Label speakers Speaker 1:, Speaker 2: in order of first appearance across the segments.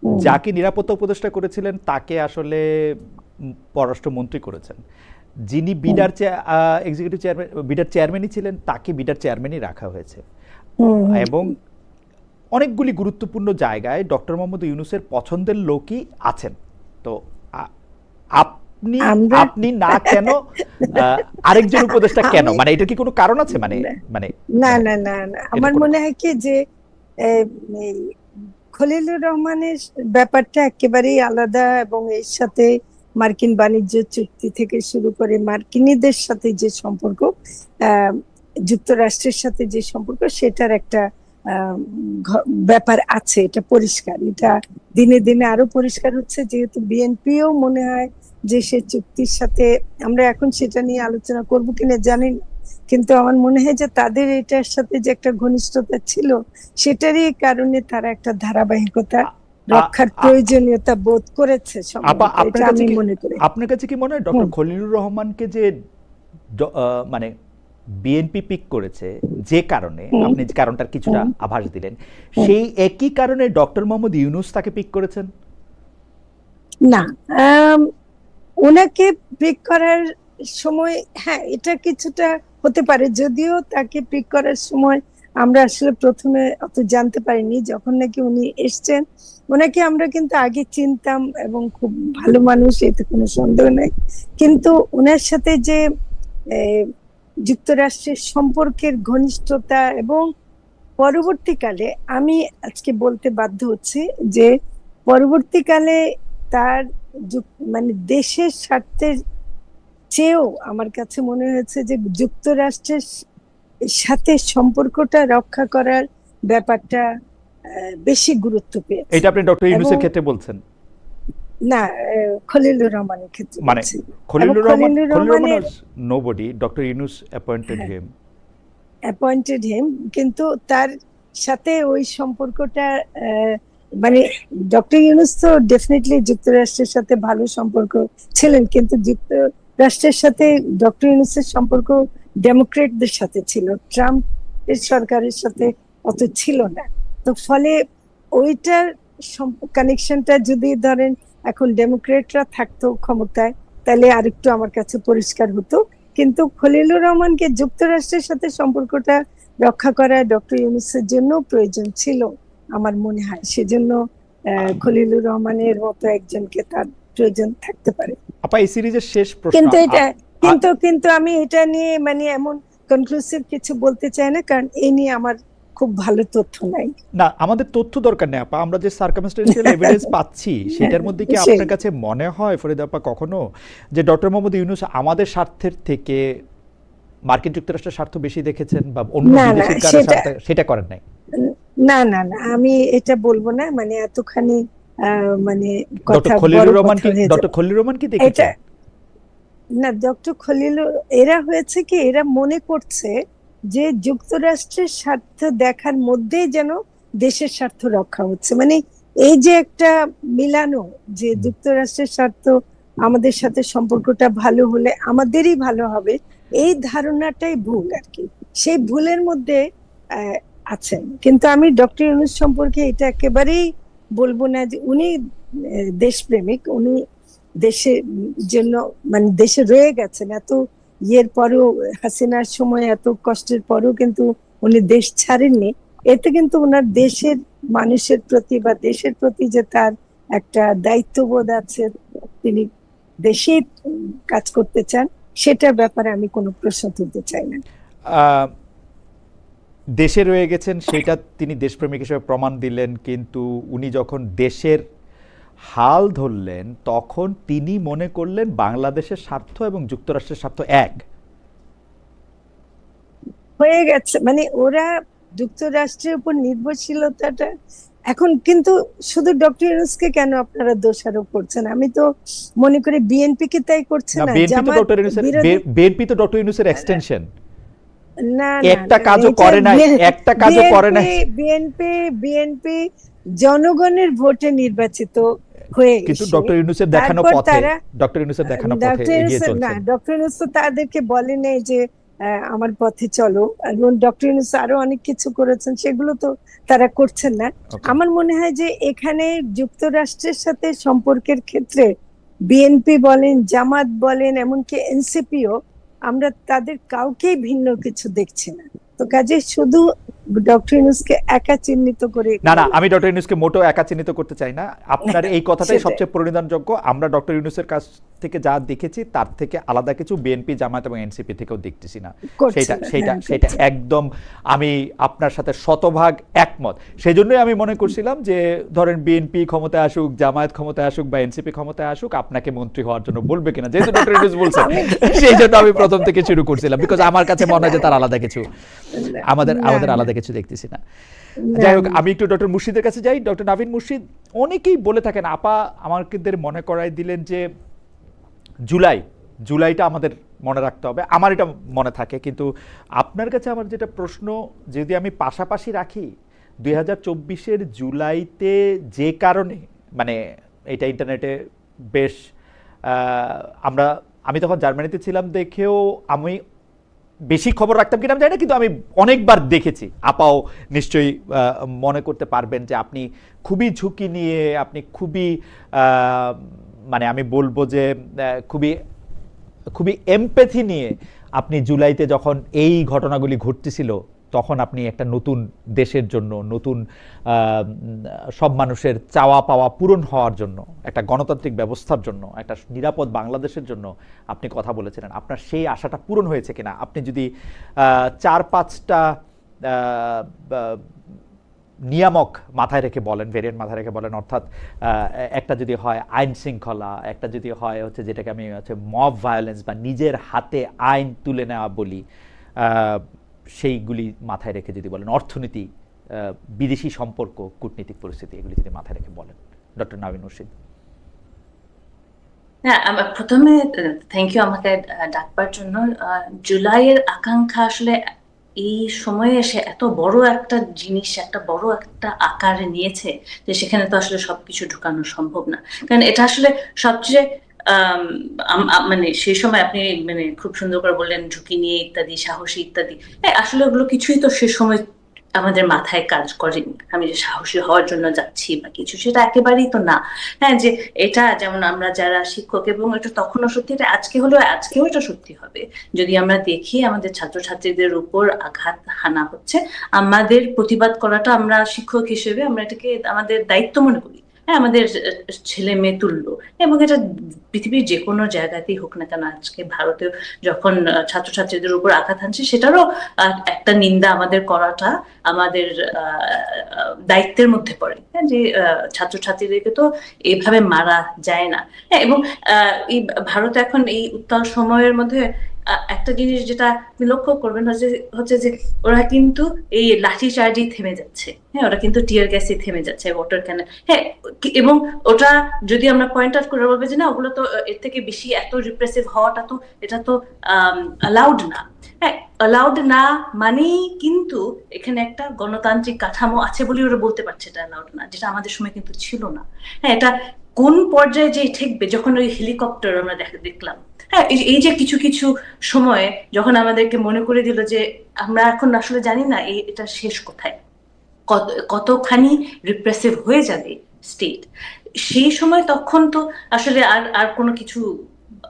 Speaker 1: হুম।
Speaker 2: যাকে নিরাপত্তা উপদেষ্টা করেছিলেন তাকে আসলে পররাষ্ট্রমন্ত্রী করেছেন। যিনি
Speaker 1: হুম।
Speaker 2: এক্সিকিউটিভ চেয়ারম্যান, বিডার চেয়ারম্যানই ছিলেন, তাকে বিডার চেয়ারম্যানই রাখা হয়েছে।
Speaker 1: হুম। হুম।
Speaker 2: এবং অনেকগুলি গুরুত্বপূর্ণ জায়গায় ডক্টর মোহাম্মদ ইউনূসের পছন্দের লোকই আছেন। তো আ- আপনি
Speaker 1: আমরা
Speaker 2: আপনি না কেন, আরেকজন উপদেষ্টা কেন,
Speaker 1: আমি
Speaker 2: মানে এটা কি কোনো কারণ আছে, মানে মানে
Speaker 1: না
Speaker 2: মানে
Speaker 1: না না না
Speaker 2: এটা
Speaker 1: আমার
Speaker 2: কোনো
Speaker 1: মনে হয় কি যে আহ, এই খলিলুর রহমানের ব্যাপারটা একেবারেই আলাদা, এবং এর সাথে মার্কিন বাণিজ্য চুক্তি থেকে শুরু করে মার্কিনীদের সাথে যে সম্পর্ক, আহ, যুক্তরাষ্ট্রের সাথে যে সম্পর্ক, সেটার একটা আহ, ব্যাপার আছে। এটা পরিষ্কার, এটা দিনে দিনে আরো পরিষ্কার হচ্ছে, যেহেতু বিএনপিও মনে হয় যে সে চুক্তির সাথে, আমরা এখন সেটা নিয়ে আলোচনা করবো কিনা জানি না, কিন্তু আমার মনে হয় যে তাদের এটার সাথে যে একটা ঘনিষ্ঠতা ছিল, সেটারই কারণে তারা একটা ধারাবাহিকতা
Speaker 2: আ- আ-
Speaker 1: রক্ষার
Speaker 2: আ-
Speaker 1: প্রয়োজনীয়তা বোধ করেছে
Speaker 2: আপা,
Speaker 1: সম্ভবত, এটা
Speaker 2: আপনার কাছে
Speaker 1: আমি
Speaker 2: কি,
Speaker 1: মনে করি।
Speaker 2: আপনার কাছে কি মনে হয় ডক্টর
Speaker 1: হুম।
Speaker 2: খলিলুর রহমানকে যে মানে বিএনপি পিক করেছে, যে কারণে
Speaker 1: হুম।
Speaker 2: আপনি যে কারণটার কিছুটা
Speaker 1: হুম।
Speaker 2: আভাস দিলেন,
Speaker 1: হুম।
Speaker 2: সেই একই কারণে ডক্টর মোহাম্মদ ইউনূস তাকে পিক করেছেন?
Speaker 1: না, আম, ওনাকে পিক করার সময়, হ্যাঁ, এটা কিছুটা হতে পারে, যদিও তাকে পিক করার সময় আমরা আসলে প্রথমে অত জানতে পারিনি। যখন নাকি উনি এসছেন, ওনাকে আমরা কিন্তু আগে চিনতাম, এবং খুব ভালো মানুষ, এতে কোনো সন্দেহ নেই। কিন্তু ওনার সাথে যে আহ, যুক্তরাষ্ট্রের সম্পর্কের ঘনিষ্ঠতা, এবং পরবর্তীকালে আমি আজকে বলতে বাধ্য হচ্ছি যে পরবর্তীকালে তার মানে দেশের স্বার্থের চেয়েও আমার কাছে মনে হয়েছে যে যুক্তরাষ্ট্রের সাথে সম্পর্কটা রক্ষা করার ব্যাপারটা বেশি গুরুত্ব পেয়েছে।
Speaker 2: এটা আপনি ডক্টর
Speaker 1: এবং
Speaker 2: ইউনূসের ক্ষেত্রে বলছেন?
Speaker 1: না, খলিলুর রহমানের ক্ষেত্রে
Speaker 2: মানে
Speaker 1: বলছি। এবং
Speaker 2: খলিলুর
Speaker 1: খলিলুর
Speaker 2: রহমান
Speaker 1: রহমানের,
Speaker 2: ওয়াজ নোবডি, ডক্টর ইউনূস অ্যাপয়েন্টেড
Speaker 1: হ্যাঁ,
Speaker 2: হিম।
Speaker 1: অ্যাপয়েন্টেড হিম, কিন্তু তার সাথে ওই সম্পর্কটা, আহ, মানে ডক্টর ইউনূস তো ডেফিনেটলি যুক্তরাষ্ট্রের সাথে ভালো সম্পর্ক ছিলেন, কিন্তু যুক্তরাষ্ট্রের সাথে ডক্টর ইউনূসের সম্পর্ক ডেমোক্রেটদের সাথে ছিল, ট্রাম্প এর সরকারের সাথে অত ছিল না। তো ফলে ওইটার কানেকশনটা যদি ধরেন এখন ডেমোক্রেটরা থাকতো ক্ষমতায়, তাহলে আরেকটু আমার কাছে পরিষ্কার হতো। কিন্তু খলিলুর রহমানকে যুক্তরাষ্ট্রের সাথে সম্পর্কটা রক্ষা করা ডক্টর ইউনূসের জন্য প্রয়োজন ছিল আমার মনে হয়। সেজন্য খলিলুর রহমানের মতো একজনকে তার প্রয়োজন থাকতে পারে।
Speaker 2: আপা, এই সিরিজের শেষ প্রশ্ন।
Speaker 1: কিন্তু এটা,
Speaker 2: আ-
Speaker 1: কিন্তু আমি এটা নিয়ে মানে এমন কনক্লুসিভ কিছু বলতে চাই না, কারণ এই নিয়ে আমার খুব ভালো তথ্য নাই।
Speaker 2: না, আমাদের তথ্য দরকার নেই আপা, আমরা যে সার্কামস্টেন্সিয়াল এভিডেন্স পাচ্ছি সেটার মধ্যে কি
Speaker 1: সেই,
Speaker 2: আপনার কাছে মনে হয় ফরিদা আপা কখনো যে ডক্টর মোহাম্মদ ইউনূস আমাদের স্বার্থের থেকে মার্কিন যুক্তরাষ্ট্রের স্বার্থ বেশি দেখেছেন বা অন্য
Speaker 1: না না
Speaker 2: বিদেশির কারো
Speaker 1: সেটা,
Speaker 2: স্বার্থ, সেটা করেন নাই?
Speaker 1: না না না আমি এটা বলবো না, মানে এতখানি মানে
Speaker 2: ডক্টর
Speaker 1: কথা বড়
Speaker 2: খলিলুর রহমান
Speaker 1: কথা
Speaker 2: কি,
Speaker 1: হয়ে
Speaker 2: ডক্টর
Speaker 1: যাবে
Speaker 2: খলিলুর রহমান কি
Speaker 1: এটা।
Speaker 2: দেখেছেন?
Speaker 1: না, ডক্টর খলিল, এরা হয়েছে কি, এরা মনে করছে যে যুক্তরাষ্ট্রের স্বার্থ দেখার মধ্যেই যেন দেশের স্বার্থ রক্ষা হচ্ছে, মানে এই যে একটা মিলানো, যে যুক্তরাষ্ট্রের স্বার্থ, আমাদের সাথে সম্পর্কটা ভালো হলে আমাদেরই ভালো হবে, এই ধারণাটাই ভুল আর কি। সেই ভুলের মধ্যে আহ, আছেন। কিন্তু আমি ডক্টর ইউনূস সম্পর্কে এটা একেবারেই বলবো না যে উনি দেশপ্রেমিক, উনি দেশের জন্য, মানে দেশে রয়ে গেছেন এত ইয়ের পরেও, হাসিনার সময় এত কষ্টের পরেও কিন্তু উনি দেশ ছাড়েননি। এতে কিন্তু ওনার দেশের মানুষের প্রতি বা দেশের প্রতি যে তার একটা দায়িত্ববোধ আছে, তিনি দেশে কাজ করতে চান, সেটার ব্যাপারে আমি কোনো প্রশ্ন তুলতে চাই না।
Speaker 2: আহ, দেশে রয়ে গেছেন সেটা তিনি দেশপ্রেমিক হিসেবে প্রমাণ দিলেন, কিন্তু উনি যখন দেশের হাল ধরলেন তখন তিনি মনে করলেন বাংলাদেশের স্বার্থ এবং যুক্তরাষ্ট্রের স্বার্থ এক।
Speaker 1: হয়ে গেছে, মানে ওরা যুক্তরাষ্ট্রের উপর নির্ভরশীলতাটা এখন কিন্তু, শুধু ডক্টর ইউনূসকে কেন আপনারা দোষারোপ করছেন? আমি তো মনে করি বিএনপি কে তাই করছে
Speaker 2: না,
Speaker 1: না,
Speaker 2: বিএনপি তো
Speaker 1: জামাত
Speaker 2: ডক্টর ইউনূসের,
Speaker 1: বিরোধী।
Speaker 2: বিএনপি তো ডক্টর ইউনূসের এক্সটেনশন।
Speaker 1: না না
Speaker 2: একটা
Speaker 1: না,
Speaker 2: কাজও
Speaker 1: এটা
Speaker 2: করে নাই, একটা কাজও করে
Speaker 1: বিএনপি
Speaker 2: নাই।
Speaker 1: বিএনপি বিএনপি জনগণের ভোটে নির্বাচিত হয়ে
Speaker 2: কিন্তু
Speaker 1: এসে
Speaker 2: ডক্টর ইউনূসের দেখানো
Speaker 1: তারপর
Speaker 2: পথে,
Speaker 1: তারা,
Speaker 2: ডক্টর ইউনূসের দেখানো পথে
Speaker 1: ডক্টর ইউনূস
Speaker 2: এগিয়ে
Speaker 1: না,
Speaker 2: চলছেন।
Speaker 1: ডক্টর ইউনূস তো তাদেরকে বলে নেই যে আমার পথে চলো, এবং ডক্টর ইউনূস আরো অনেক কিছু করেছেন, সেগুলো তো তারা করছেন না।
Speaker 2: ওকে।
Speaker 1: আমার মনে হয় যে এখানে যুক্তরাষ্ট্রের সাথে সম্পর্কের ক্ষেত্রে বিএনপি বলেন, জামাত বলেন, এমনকি এনসিপিও, আমরা তাদের কাউকেই ভিন্ন কিছু দেখছি না। তো কাজে শুধু ডক্টর ইউনূসকে একা চিহ্নিত করে
Speaker 2: না না,
Speaker 1: এগুলো
Speaker 2: আমি ডক্টর ইউনূসকে মোটেও একা চিহ্নিত করতে চাই না। আপনার এই কথাটাই
Speaker 1: সেটাই
Speaker 2: সবচেয়ে পরিণামযোগ্য। আমরা ডক্টর ইউনূসের কাছ থেকে যা দেখেছি তার থেকে আলাদা কিছু বিএনপি, জামায়াত এবং এনসিপি থেকেও দেখতেছি না।
Speaker 1: করছে
Speaker 2: সেটা
Speaker 1: না।
Speaker 2: সেটা
Speaker 1: হ্যাঁ,
Speaker 2: সেটা
Speaker 1: করছে।
Speaker 2: একদম আমি আপনার সাথে শতভাগ একমত। সেই জন্যই আমি মনে করছিলাম যে ধরেন বিএনপি ক্ষমতায় আসুক, জামায়াত ক্ষমতায় আসুক বা এনসিপি ক্ষমতায় আসুক, আপনাকে মন্ত্রী হওয়ার জন্য বলবে কিনা, যেহেতু ডক্টর ইউনূস বলছেন
Speaker 1: আমি
Speaker 2: সেই জন্য আমি প্রথম থেকে শুরু করছিলাম, বিকজ আমার কাছে মনে হয় যে তার আলাদা কিছু,
Speaker 1: না
Speaker 2: আমাদের
Speaker 1: না
Speaker 2: আমাদের
Speaker 1: না
Speaker 2: আলাদা কিছু দেখতেছি না।
Speaker 1: না
Speaker 2: যাই হোক,
Speaker 1: না।
Speaker 2: আমি একটু ডক্টর মুর্শিদের কাছে যাই। ডক্টর নাভিন মুর্শিদ, অনেকেই বলে থাকেন, আপা আমাদের মনে করাই দিলেন যে জুলাইটা আমাদের মনে রাখতে হবে। আমার এটা মনে থাকে, কিন্তু আপনার কাছে আমার যেটা প্রশ্ন, যদি আমি পাশাপাশি রাখি 2024-এর জুলাইতে যে কারণে, মানে এটা ইন্টারনেটে বেশ আমি তখন জার্মানিতে ছিলাম দেখেও আমি বেশি খবর রাখতাম কিনা আমি জানি না, কিন্তু আমি অনেকবার দেখেছি, আপাও নিশ্চয়ই মনে করতে পারবেন যে আপনি খুবই ঝুঁকি নিয়ে, আপনি খুবই মানে আমি বলবো যে খুবই খুবই এমপ্যাথি নিয়ে আপনি জুলাইতে যখন এই ঘটনাগুলি ঘটতেছিল তখন আপনি একটা নতুন দেশের জন্য, নতুন সব মানুষের চাওয়া পাওয়া পূরণ হওয়ার জন্য, একটা গণতান্ত্রিক ব্যবস্থার জন্য, একটা নিরাপদ বাংলাদেশের জন্য আপনি কথা বলেছিলেন। আপনার সেই আশাটা পূরণ হয়েছে কিনা, আপনি যদি 4-5টা নিয়ামক মাথায় রেখে বলেন, ভেরিয়েন্ট মাথায় রেখে বলেন, অর্থাৎ একটা যদি হয় আইন শৃঙ্খলা, একটা যদি হয় হচ্ছে যেটাকে আমি হচ্ছে মব ভায়োলেন্স বা নিজের হাতে আইন তুলে নেওয়া বলি, সেইগুলি মাথায় রেখে যদি বলেন, অর্থনীতি, বিদেশি সম্পর্ক, কূটনীতিক পরিস্থিতি, এগুলি যদি মাথায় রেখে বলেন, ডক্টর নাভিন মুর্শিদ।
Speaker 3: হ্যাঁ, আমার প্রথমে থ্যাংক ইউ আমাকে ডাকবার জন্য। জুলাইয়ের আকাঙ্ক্ষা আসলে এই সময়ে এসে এত বড় একটা জিনিস, একটা বড় একটা আকার নিয়েছে যে সেখানে তো আসলে সবকিছু ঢুকানো সম্ভব না। কারণ এটা আসলে সবচেয়ে মানে সেই সময় আপনি মানে খুব সুন্দর করে বললেন ঝুঁকি নিয়ে ইত্যাদি, সাহসী ইত্যাদি। হ্যাঁ, আসলে ওগুলো কিছুই তো সে সময় আমাদের মাথায় কাজ করেনি। আমি যে সাহসী হওয়ার জন্য যাচ্ছি বা কিছু, সেটা একেবারেই তো না। হ্যাঁ, যে এটা যেমন আমরা যারা শিক্ষক, এবং এটা তখনও সত্যি, এটা আজকে হলেও আজকেও এটা সত্যি হবে, যদি আমরা দেখি আমাদের ছাত্রছাত্রীদের উপর আঘাত হানা হচ্ছে, আমাদের প্রতিবাদ করাটা, আমরা শিক্ষক হিসেবে আমরা এটাকে আমাদের দায়িত্ব মনে করি। হ্যাঁ, আমাদের ছেলে মেয়ে তুল্য। এবং এটা পৃথিবীর যে কোনো জায়গাতেই হোক না কেন, আজকে ভারতেও যখন ছাত্রছাত্রীদের উপর আঘাত হানছে, সেটারও একটা নিন্দা আমাদের করাটা আমাদের দায়িত্বের মধ্যে পড়ে। হ্যাঁ, যে ছাত্রছাত্রীদেরকে তো এভাবে মারা যায় না। হ্যাঁ, এবং এই ভারত এখন এই উত্তাল সময়ের মধ্যে একটা জিনিস যেটা আপনি লক্ষ্য করবেন হচ্ছে যে ওরা কিন্তু এই লাঠি চার্জেই থেমে যাচ্ছে। হ্যাঁ, ওরা কিন্তু টিয়ার গ্যাসে থেমে যাচ্ছে, ওয়াটার ক্যানন। হ্যাঁ, এবং ওটা যদি আমরা পয়েন্ট আউট করে বলবো যে না, ওগুলো তো এর থেকে বেশি এত রিপ্রেসিভ হওয়াটা তো, এটা তো অ্যালাউড না। হ্যাঁ, অ্যালাউড না মানেই কিন্তু এখানে একটা গণতান্ত্রিক কাঠামো আছে বলে ওরা বলতে পারছে এটা অ্যালাউড না, যেটা আমাদের সময় কিন্তু ছিল না। হ্যাঁ, এটা কোন পর্যায়ে যে ঠেকবে, যখন ওই হেলিকপ্টার আমরা দেখলাম। হ্যাঁ, এই যে কিছু কিছু সময়ে যখন আমাদেরকে মনে করে দিল যে আমরা এখন আসলে জানি না এটা শেষ কোথায়, কতখানি রিপ্রেসিভ হয়ে যাবে স্টেট, সেই সময় তখন তো আসলে আর কোনো কিছু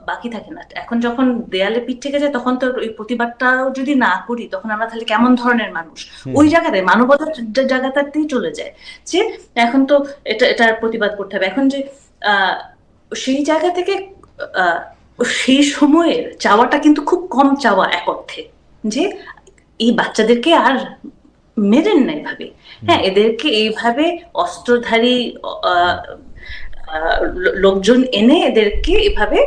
Speaker 3: বাকি থাকে না। এখন যখন দেয়ালে পিঠ থেকে যায়, তখন তো ওই প্রতিবাদটাও যদি না করি, তখন আমরা তাহলে কেমন ধরনের মানুষ? ওই জায়গাতে মানবতার জায়গাটাতেই চলে যায় যে এখন তো এটার প্রতিবাদ করতে হবে। এখন যে সেই জায়গা থেকে সেই সময়ের চাওয়াটা কিন্তু খুব কম চাওয়া এক অর্থে, যে এই বাচ্চাদেরকে আর মেরেন না এইভাবে। হ্যাঁ, এদেরকে এইভাবে অস্ত্রধারী লোকজন এনে এদেরকে এভাবে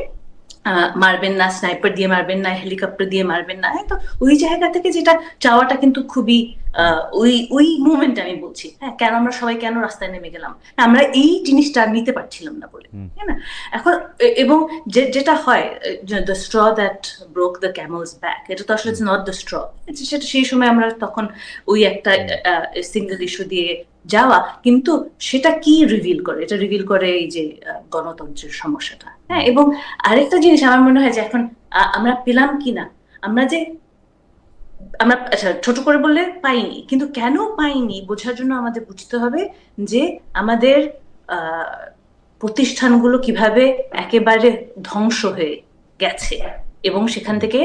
Speaker 3: মারবেন না, স্নাইপার দিয়ে মারবেন না, হেলিকপ্টার দিয়ে মারবেন না। তো ওই জায়গা থেকে যেটা চাওয়াটা কিন্তু খুবই ওই মুভমেন্ট আমি বলছি। হ্যাঁ, কেন আমরা সবাই কেন রাস্তায় নেমে গেলাম, আমরা এই জিনিসটা নিতে পারছিলাম না বলে। হ্যাঁ না, এখন এবং যেটা হয়, the straw that broke the CAMELS back, এটা তো আসলে নট দ্য স্ট্র, সেটা সেই সময় আমরা তখন ওই একটা সিঙ্গেল ইস্যু দিয়ে যাওয়া, কিন্তু সেটা কি রিভিল করে? এটা রিভিল করে এই যে গণতন্ত্রের সমস্যাটা। হ্যাঁ, এবং আরেকটা জিনিস আমার মনে হয় যে এখন আমরা পেলাম কিনা, আমরা যে আমরা আচ্ছা ছোট করে বললে পাইনি, কিন্তু কেন পাইনি বোঝার জন্য আমাদের বুঝতে হবে যে আমাদের প্রতিষ্ঠানগুলো কিভাবে একেবারে ধ্বংস হয়ে গেছে এবং সেখান থেকে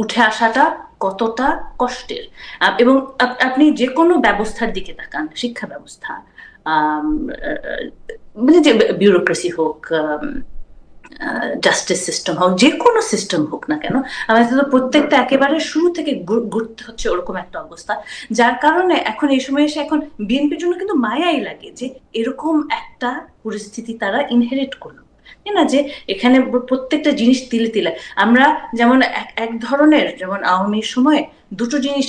Speaker 3: উঠে আসাটা কতটা কষ্টের। এবং আপনি যে কোনো ব্যবস্থার দিকে তাকান, শিক্ষা ব্যবস্থা, মানে যে বিউরোক্রেসি হোক, জাস্টিস সিস্টেম হোক, যে কোনো সিস্টেম হোক না কেন, আমাদের তো প্রত্যেকটা একেবারে শুরু থেকে ঘুরতে হচ্ছে ওরকম একটা অবস্থা, যার কারণে এখন এই সময় এসে এখন বিএনপির জন্য কিন্তু মায়াই লাগে যে এরকম একটা পরিস্থিতি তারা ইনহেরিট করলো, তাই না? যে এখানে প্রত্যেকটা জিনিস তিলে তিলে আমরা যেমন এক ধরনের, যেমন আওয়ামীর সময় দুটো জিনিস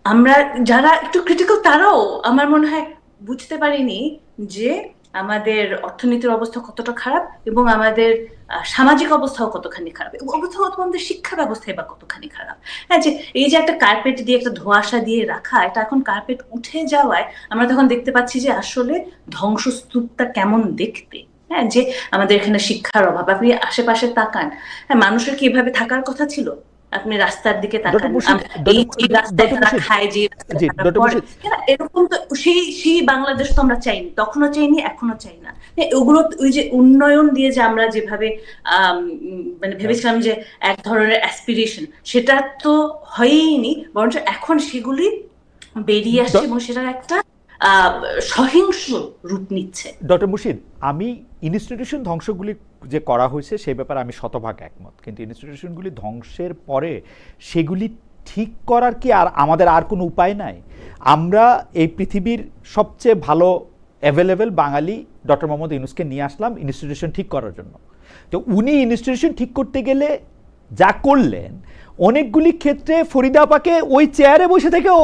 Speaker 3: আমরা যারা একটু ক্রিটিক্যাল তারাও আমার মনে হয় বুঝতে পারিনি যে আমাদের অর্থনীতির অবস্থা কতটা খারাপ এবং আমাদের সামাজিক অবস্থাও কতখানি খারাপ, এবং অবস্থা আমাদের শিক্ষা ব্যবস্থায় বা কতখানি খারাপ। হ্যাঁ, যে এই যে একটা কার্পেট দিয়ে একটা ধোঁয়াশা দিয়ে রাখা, এটা এখন কার্পেট উঠে যাওয়ায় আমরা তখন দেখতে পাচ্ছি যে আসলে ধ্বংসস্তূপটা কেমন দেখতে। হ্যাঁ, যে আমাদের এখানে শিক্ষার অভাব, আপনি আশেপাশে তাকান, হ্যাঁ মানুষের কি এভাবে থাকার কথা ছিল? আপনি রাস্তার দিকে তাকান, এই রাস্তায় তারা খায়, যে এরকম তো সেই বাংলাদেশ তো আমরা চাইনি, তখনও চাইনি, এখনো চাই না। ওগুলো ওই যে উন্নয়ন দিয়ে যে আমরা যেভাবে মানে ভেবেছিলাম যে এক ধরনের অ্যাসপিরেশন, সেটা তো হয়ইনি, বরঞ্চ এখন সেগুলি বেরিয়ে আসছে এবং সেটার একটা সহিংস রূপ নিচ্ছে।
Speaker 2: ডক্টর মুর্শিদ, আমি ইনস্টিটিউশন ধ্বংসগুলি যে করা হয়েছে সেই ব্যাপারে আমি শতভাগ একমত, কিন্তু ইনস্টিটিউশনগুলি ধ্বংসের পরে সেগুলি ঠিক করার কি আমাদের আর কোনো উপায় নাই? আমরা এই পৃথিবীর সবচেয়ে ভালো অ্যাভেলেবেল বাঙালি ডক্টর মোহাম্মদ ইউনূসকে নিয়ে আসলাম ইনস্টিটিউশন ঠিক করার জন্য। তো উনি ইনস্টিটিউশন ঠিক করতে গেলে যা করলেন, অনেকগুলি ক্ষেত্রে ফরিদা আপাকে ওই চেয়ারে বসে থেকেও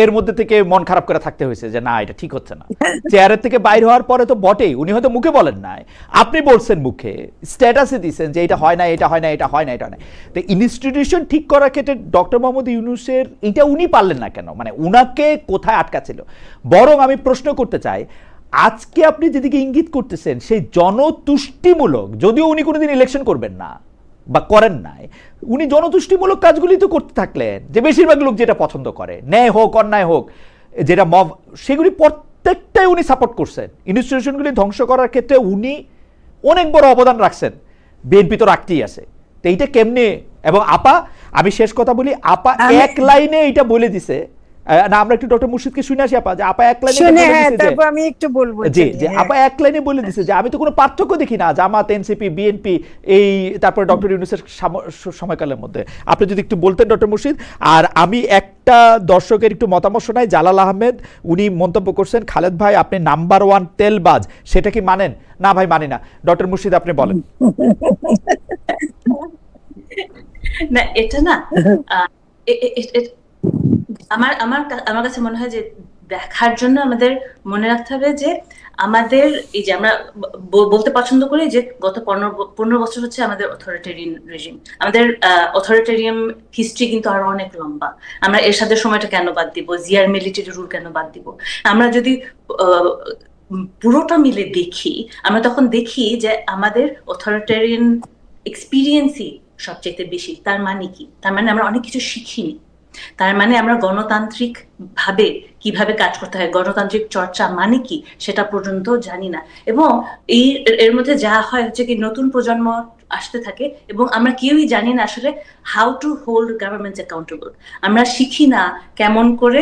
Speaker 2: এর মধ্যে থেকে মন খারাপ করে থাকতে হয়েছে যে না, এটা ঠিক হচ্ছে না। চেয়ারের থেকে বাইরে হওয়ার পরে তো বটেই, উনি হয়তো মুখে বলেন নাই, আপনি বলছেন মুখে, স্ট্যাটাসে দিচ্ছেন যে এটা হয় না, এটা হয় না, এটা হয় না, এটা হয় না। তো ইনস্টিটিউশন ঠিক করার ক্ষেত্রে ডক্টর মোহাম্মদ ইউনূসের এটা উনি পারলেন না কেন? মানে উনাকে কোথায় আটকা ছিল? বরং আমি প্রশ্ন করতে চাই, আজকে আপনি যেদিকে ইঙ্গিত করতেছেন সেই জনতুষ্টিমূলক, যদিও উনি কোনোদিন ইলেকশন করবেন না বা করেন নাই, উনি জনতুষ্টিমূলক কাজগুলি তো করতে থাকলেন, যে বেশিরভাগ লোক যেটা পছন্দ করে, ন্যায় হোক অন্যায় হোক, যেটা মব, সেগুলি প্রত্যেকটাই উনি সাপোর্ট করছেন। ইনস্টিটিউশনগুলি ধ্বংস করার ক্ষেত্রে উনি অনেক বড় অবদান রাখছেন, বিএনপি তো রাখতেই আছে। তো এইটা কেমনে? এবং আপা, আমি শেষ কথা বলি, আপা এক লাইনে এটা বলে দিছে না, আমরা একটু ডক্টর মুর্শিদকে শুনে আসি আপা, যে আপা এক লাইনে বলে দিছে, তারপর আমি একটু বলবো যে আপা এক লাইনে বলে দিছে যে আমি তো কোনো পার্থক্য দেখি না জামাত, এনসিপি, বিএনপি, এই তারপরে ডক্টর ইউনূসের সময়কালের মধ্যে। আপনি যদি একটু বলতেন ডক্টর মুর্শিদ। আর আমি একটা দর্শকের একটু মতামত শোনাই, জালাল আহমেদ, উনি মন্তব্য করছেন, খালেদ ভাই আপনি নাম্বার 1 তেলবাজ, সেটা কি মানেন? না ভাই মানি না। ডক্টর মুর্শিদ আপনি বলেন।
Speaker 3: না, এটা না, আমার কাছে মনে হয় যে দেখার জন্য আমাদের মনে রাখতে হবে যে আমাদের এই যে আমরা বলতে পছন্দ করি যে গত 15 বছর হচ্ছে আমাদের অথরিটেরিয়ান রেজিম, আমাদের অথরিটেরিয়ান হিস্ট্রি কিন্তু আরো অনেক লম্বা। আমরা এরশাদের সময়টা কেন বাদ দিব? জিয়ার মিলিটারি রুল কেন বাদ দিব? আমরা যদি পুরোটা মিলে দেখি, আমরা তখন দেখি যে আমাদের অথরিটেরিয়ান এক্সপিরিয়েন্সই সবচেয়ে বেশি। তার মানে কি? তার মানে আমরা অনেক কিছু শিখিনি, তার মানে আমরা গণতান্ত্রিক ভাবে কিভাবে কাজ করতে হয়, গণতান্ত্রিক চর্চা মানে কি সেটা পর্যন্ত জানি না। এবং এর মধ্যে যা হয় হচ্ছে কি, নতুন প্রজন্ম আসতে থাকে এবং আমরা কেউই জানি না আসলে how to hold government accountable. আমরা শিখি না কেমন করে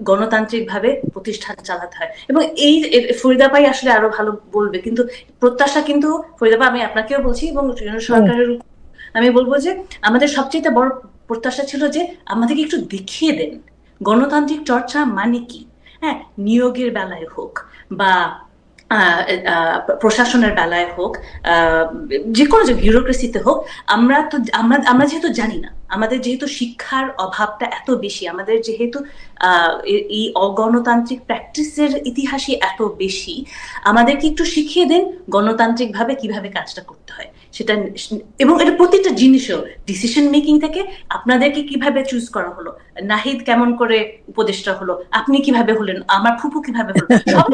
Speaker 3: গণতান্ত্রিক ভাবে প্রতিষ্ঠান চালাতে হয়। এবং এই ফরিদা ভাই আসলে আরো ভালো বলবে, কিন্তু প্রত্যাশা কিন্তু ফরিদা ভাই, আমি আপনাকেও বলছি এবং সরকারের আমি বলবো যে আমাদের সবচেয়ে বড় প্রত্যাশা ছিল যে আমাদেরকে একটু দেখিয়ে দেন গণতান্ত্রিক চর্চা মানে কি। হ্যাঁ, নিয়োগের বেলায় হোক বা প্রশাসনের বেলায় হোক, যে কোনো যে বিউরোক্রেসিতে হোক, আমরা যেহেতু জানি না, আমাদের যেহেতু শিক্ষার অভাবটা এত বেশি, আমাদের যেহেতু এই অগণতান্ত্রিক প্র্যাকটিসের ইতিহাসই এত বেশি, আমাদেরকে একটু শিখিয়ে দেন গণতান্ত্রিক ভাবে কিভাবে কাজটা করতে হয় সেটা। এবং এটা প্রতিটা জিনিসও, ডিসিশন মেকিং থেকে আপনাদেরকে কিভাবে চুজ করা হলো, নাহিদ কেমন করে উপদেষ্টা হলো, আপনি কিভাবে হলেন, আমার ফুপু কিভাবে হলো, সব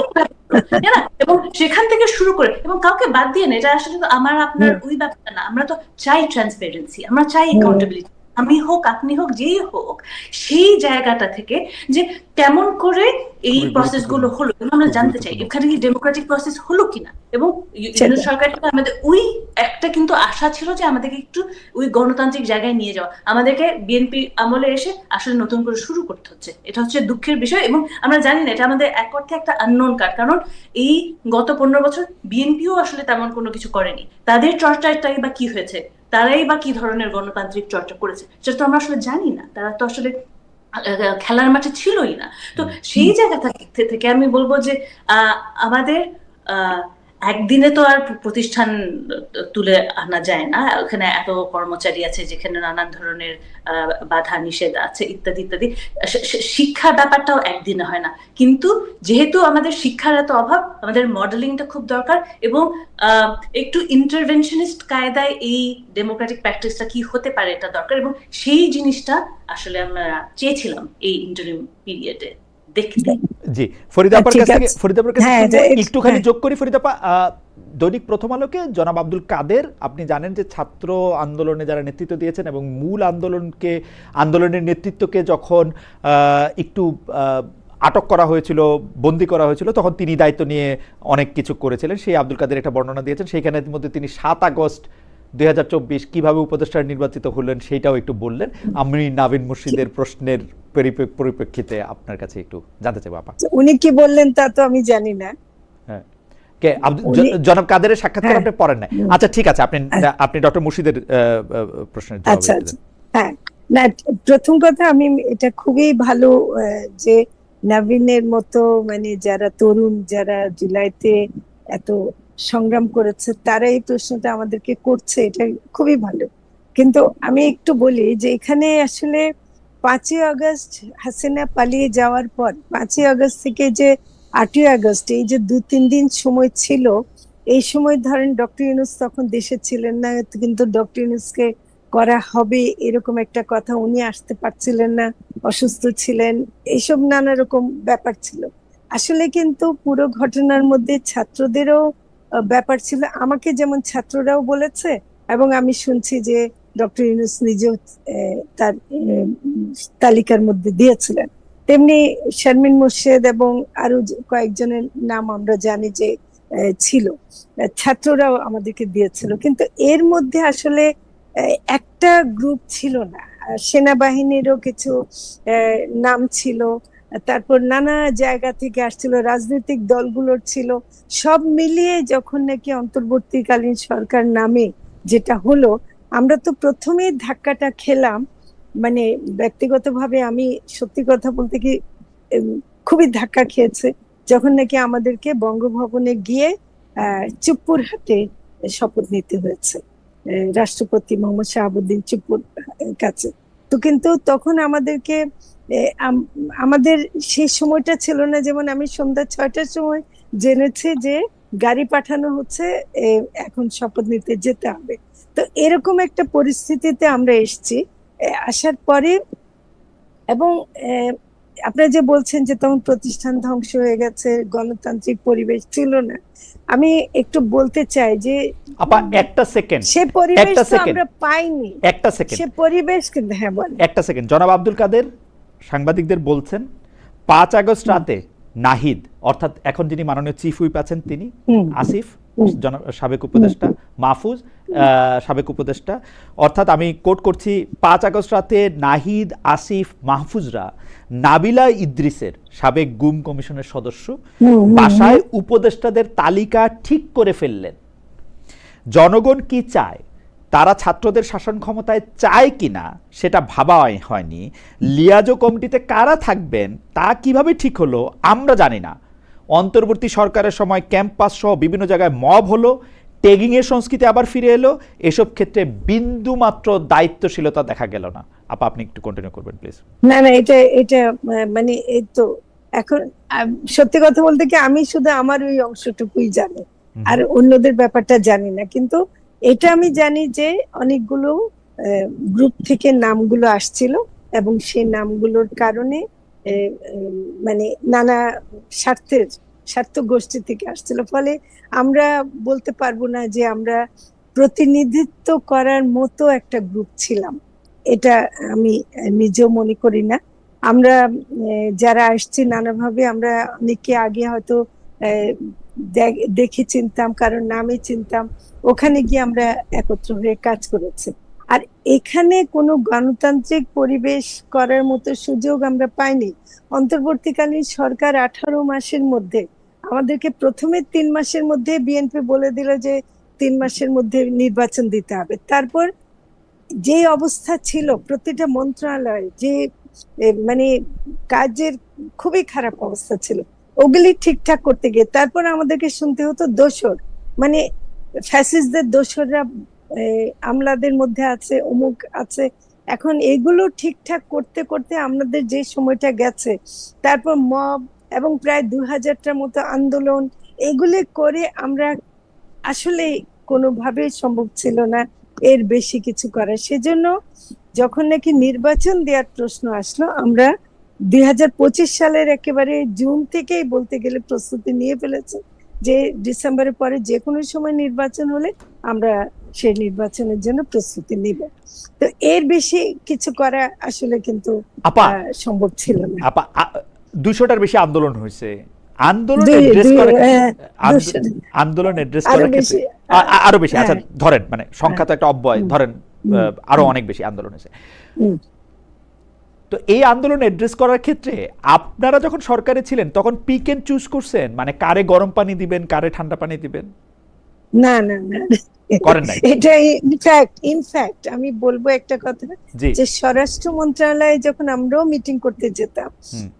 Speaker 3: এবং সেখান থেকে শুরু করে, এবং কাউকে বাদ দিয়ে না, এটা আসলে তো আমার আপনার ওই ব্যাপারটা না। আমরা তো চাই ট্রান্সপারেন্সি, আমরা চাই অ্যাকাউন্টেবিলিটি, আমি হোক, আপনি হোক, যেই হোক, সেই জায়গাটা থেকে যে কেমন করে এই
Speaker 2: খুবই
Speaker 3: প্রসেস গুলো
Speaker 2: গুরুত্বপূর্ণ,
Speaker 3: হলো এগুলো আমরা
Speaker 2: খুব
Speaker 3: জানতে চাই।
Speaker 2: গুরুত্বপূর্ণ।
Speaker 3: এখানে কি ডেমোক্রেটিক প্রসেস হলো কিনা, এবং
Speaker 1: সেটা
Speaker 3: ইউনূস সরকারকে আমাদের ওই একটা কিন্তু আশা ছিল যে আমাদেরকে একটু ওই গণতান্ত্রিক জায়গায় নিয়ে যাওয়া, আমাদেরকে বিএনপি আমলে এসে আসলে নতুন করে শুরু করতে হচ্ছে। এটা হচ্ছে দুঃখের বিষয়, এবং আমরা জানি না, এটা আমাদের এক অর্থে একটা আননোন কার্ড, কারণ এই গত 15 বছর বিএনপিও আসলে তেমন কোনো কিছু করেনি। তাদের চর্চাটাই বা কি হয়েছে, তারাই বা কি ধরনের গণতান্ত্রিক চর্চা করেছে, সেটা তো আমরা আসলে জানি না। তারা তো আসলে খেলার মাঠে ছিলই না। তো সেই জায়গা থেকে আমি বলবো যে আমাদের একদিনে তো আর প্রতিষ্ঠান তুলে আনা যায় না। ওখানে এত কর্মচারী আছে, যেখানে নানান ধরনের বাধা নিষেধ আছে, ইত্যাদি ইত্যাদি। শিক্ষার ব্যাপারটাও একদিনে হয় না, কিন্তু যেহেতু আমাদের শিক্ষার এত অভাব, আমাদের মডেলিংটা খুব দরকার, এবং একটু ইন্টারভেনশনিস্ট কায়দায় এই ডেমোক্রেটিক প্র্যাকটিসটা কি হতে পারে এটা দরকার, এবং সেই জিনিসটা আসলে আমরা চেয়েছিলাম এই ইন্টারিম পিরিয়ডে দেখতে।
Speaker 2: জি, ফরিদা আপার
Speaker 1: ঠিক
Speaker 2: কাছ থেকে,
Speaker 1: আছে।
Speaker 2: ফরিদা আপার কাছে
Speaker 1: হ্যাঁ,
Speaker 2: শুনবো। একটুখানি
Speaker 1: হ্যাঁ।
Speaker 2: যোগ করি ফরিদা আপা, দৈনিক প্রথম আলোকে জনাব আব্দুল কাদের, আপনি জানেন যে ছাত্র আন্দোলনে যারা নেতৃত্ব দিয়েছেন এবং মূল আন্দোলনের নেতৃত্বকে যখন একটু আটক করা হয়েছিল, বন্দি করা হয়েছিল, তখন তিনি দায়িত্ব নিয়ে অনেক কিছু করেছিলেন। সেই আব্দুল কাদের একটা বর্ণনা দিয়েছেন, সেইখানের মধ্যে তিনি 7 আগস্ট 2024 কিভাবে উপদেষ্টা নির্বাচিত হলেন সেটাও একটু বললেন। আমি নাবিন মুর্শিদের প্রশ্নের পরিপ্রেক্ষিতে আপনার কাছে একটু জানতে চাইবো আপা।
Speaker 1: উনি কি বললেন তা তো আমি জানি না।
Speaker 2: হ্যাঁ, জনাব কাদেরের সাক্ষাৎকার
Speaker 1: হ্যাঁ,
Speaker 2: আপনি পড়েন নাই? আচ্ছা ঠিক আছে, আপনি ডক্টর মুর্শিদের প্রশ্নের জবাব
Speaker 1: আচ্ছা
Speaker 2: দিলেন।
Speaker 1: আচ্ছা। হ্যাঁ, না, প্রথম কথা আমি এটা খুবই ভালো যে নবীনের মতো মানে যারা তরুণ, যারা জুলাইতে এত সংগ্রাম করেছে, তারা এই প্রশ্নটা আমাদেরকে করছে, এটা খুবই ভালো। কিন্তু আমি একটু বলি যে এখানে আসলে 5ই আগস্ট হাসিনা পালিয়ে যাওয়ার পর 5ই আগস্ট থেকে যে 8ই আগস্ট, এই যে 2-3 দিন সময় ছিল, এই সময় ধরেন ডক্টর ইউনূস তখন দেশে ছিলেন না, কিন্তু ডক্টর ইউনূসকে করা হবে এরকম একটা কথা, উনি আসতে পারছিলেন না, অসুস্থ ছিলেন, এইসব নানা রকম ব্যাপার ছিল। আসলে কিন্তু পুরো ঘটনার মধ্যে ছাত্রদেরও ব্যাপার ছিল। আমাকে যেমন ছাত্ররাও বলেছে, এবং আমি শুনছি যে ডক্টর ইউনূস নিজেও তার তালিকার মধ্যে দিয়েছিলেন, তেমনি শারমিন মোর্শেদ এবং আরো কয়েকজনের নাম আমরা জানি যে ছিল, ছাত্ররাও আমাদেরকে দিয়েছিল। কিন্তু এর মধ্যে আসলে একটা গ্রুপ ছিল না, সেনাবাহিনীরও কিছু নাম ছিল, তারপর নানা জায়গা থেকে আসছিল, রাজনৈতিক দলগুলোর ছিল। সব মিলিয়ে যখন নাকি অন্তর্বর্তীকালীন সরকার নামে যেটা হলো, আমরা তো প্রথমেই ধাক্কাটা খেলাম। মানে ব্যক্তিগতভাবে আমি সত্যি কথা বলতে কি খুবই ধাক্কা খেয়েছে যখন নাকি আমাদেরকে বঙ্গভবনে গিয়ে চুপ্পুর হাতে শপথ নিতে হয়েছে, রাষ্ট্রপতি মোহাম্মদ শাহাবুদ্দিন চুপ্পুর কাছে। তো কিন্তু তখন আমাদেরকে আমাদের সেই সময়টা ছিল না, যেমন আমি সন্ধ্যা 6টার সময় জেনেছি যে গাড়ি পাঠানো হচ্ছে, এখন শপথ নিতে যেতে হবে। তো এরকম একটা পরিস্থিতিতে আমরা এসেছি। আসার পরে এবং আপনারা যে বলছেন যে তখন প্রতিষ্ঠান ধ্বংস হয়ে গেছে, গণতান্ত্রিক পরিবেশ ছিল না, আমি একটু বলতে চাই যে
Speaker 2: আপা একটা সেকেন্ড,
Speaker 1: সে পরিবেশ তো আমরা পাইনি।
Speaker 2: একটা সেকেন্ড,
Speaker 1: সে পরিবেশ কিন্তু, হ্যাঁ বলেন।
Speaker 2: একটা সেকেন্ড। জনাব আব্দুল কাদের সাংবাদিকদের বলছেন 5 আগস্ট রাতে নাহিদ, অর্থাৎ এখন যিনি মাননীয় চিফ হুইপ আছেন তিনি, আসিফ সাবেক উপদেষ্টা, মাহফুজ সাবেক উপদেষ্টা, অর্থাৎ আমি কোট করছি, 5 আগস্ট রাতে নাহিদ, আসিফ, মাহফুজরা নাবিলা ইদ্রিসের, সাবেক গুম কমিশনের সদস্য, বাসায় উপদেষ্টাদের তালিকা ঠিক করে ফেললেন। জনগণ কি চায়, তারা ছাত্রদের শাসন ক্ষমতায় চায় কিনা সেটা ভাবা হয়নি। লিয়াজো কমিটিতে কারা থাকবেন তা কিভাবে ঠিক হলো আমরা জানি না। অন্তর্বর্তী সরকারের সময় ক্যাম্পাস সহ বিভিন্ন জায়গায় মব হলো, ট্যাগিং এর সংস্কৃতি আবার ফিরে এলো, এসব ক্ষেত্রে বিন্দু মাত্র দায়িত্বশীলতা দেখা গেল না। আপা আপনি একটু কন্টিনিউ করবেন প্লিজ।
Speaker 1: না না, এটা মানে এই তো এখন সত্যি কথা বলতে কি আমি শুধু আমার ওই অংশটুকুই জানি, আর অন্যদের ব্যাপারটা জানি না। কিন্তু এটা আমি জানি যে অনেকগুলো গ্রুপ থেকে নামগুলো আসছিল, এবং সেই নামগুলোর কারণে মানে নানা স্বার্থ গোষ্ঠী থেকে আসছিল। ফলে আমরা বলতে পারবো না যে আমরা প্রতিনিধিত্ব করার মতো একটা গ্রুপ ছিলাম। এটা আমি নিজেও মনে করি না। আমরা যারা আসছি নানাভাবে, আমরা অনেকে আগে হয়তো দেখে চিনতাম, কারণ নামে চিনতাম, ওখানে গিয়ে আমরা একত্র হয়ে কাজ করেছি। আর এখানে কোনো গণতান্ত্রিক পরিবেশ করার মতো সুযোগ আমরা পাইনি। অন্তর্বর্তীকালীন সরকার 18 মাসের মধ্যে আমাদেরকে প্রথমে 3 মাসের মধ্যে বিএনপি বলে দিল যে 3 মাসের মধ্যে নির্বাচন দিতে হবে। তারপর যে অবস্থা ছিল প্রতিটা মন্ত্রণালয়, যে মানে কাজের খুবই খারাপ অবস্থা ছিল, ওগুলি ঠিকঠাক করতে গিয়ে তারপর আমাদেরকে শুনতে হতো দোসর, মানে ফ্যাসিস্টদের দোসররা আমলাদের মধ্যে আছে, অমুক আছে। এখন এগুলো ঠিকঠাক করতে করতে আমাদের যে সময়টা গেছে, তারপর মব এবং প্রায় 2000টার মতো আন্দোলন, এগুলি করে আমরা আসলে কোনোভাবে সম্ভব ছিল না এর বেশি কিছু করা। সেজন্য যখন নাকি নির্বাচন দেওয়ার প্রশ্ন আসলো, আমরা 2025 সালের একেবারে জুন থেকেই বলতে গেলে প্রস্তুতি নিয়ে ফেলেছি যে ডিসেম্বরের পরে যে কোনো সময় নির্বাচন হলে আমরা সেই নির্বাচনের জন্য প্রস্তুতি নিব। তো এর বেশি কিছু করা আসলে কিন্তু সম্ভব ছিল না।
Speaker 2: 200টার বেশি আন্দোলন হয়েছে। আন্দোলন অ্যাড্রেস করার ক্ষেত্রে আরো বেশি, আচ্ছা ধরেন মানে সংখ্যা তো একটা অব্যয়, ধরেন আরো অনেক বেশি আন্দোলন হয়েছে। তো এই আন্দোলন অ্যাড্রেস করার ক্ষেত্রে আপনারা যখন সরকারে ছিলেন তখন পিক এন্ড চুজ করছেন, মানে কারে গরম পানি দিবেন, কারে ঠান্ডা পানি দিবেন?
Speaker 1: না না না,
Speaker 2: করেন নাই।
Speaker 1: এটা ইনফ্যাক্ট আমি বলবো একটা কথা, যে স্বরাষ্ট্র মন্ত্রণালয়ে যখন আমরাও মিটিং করতে যেতাম,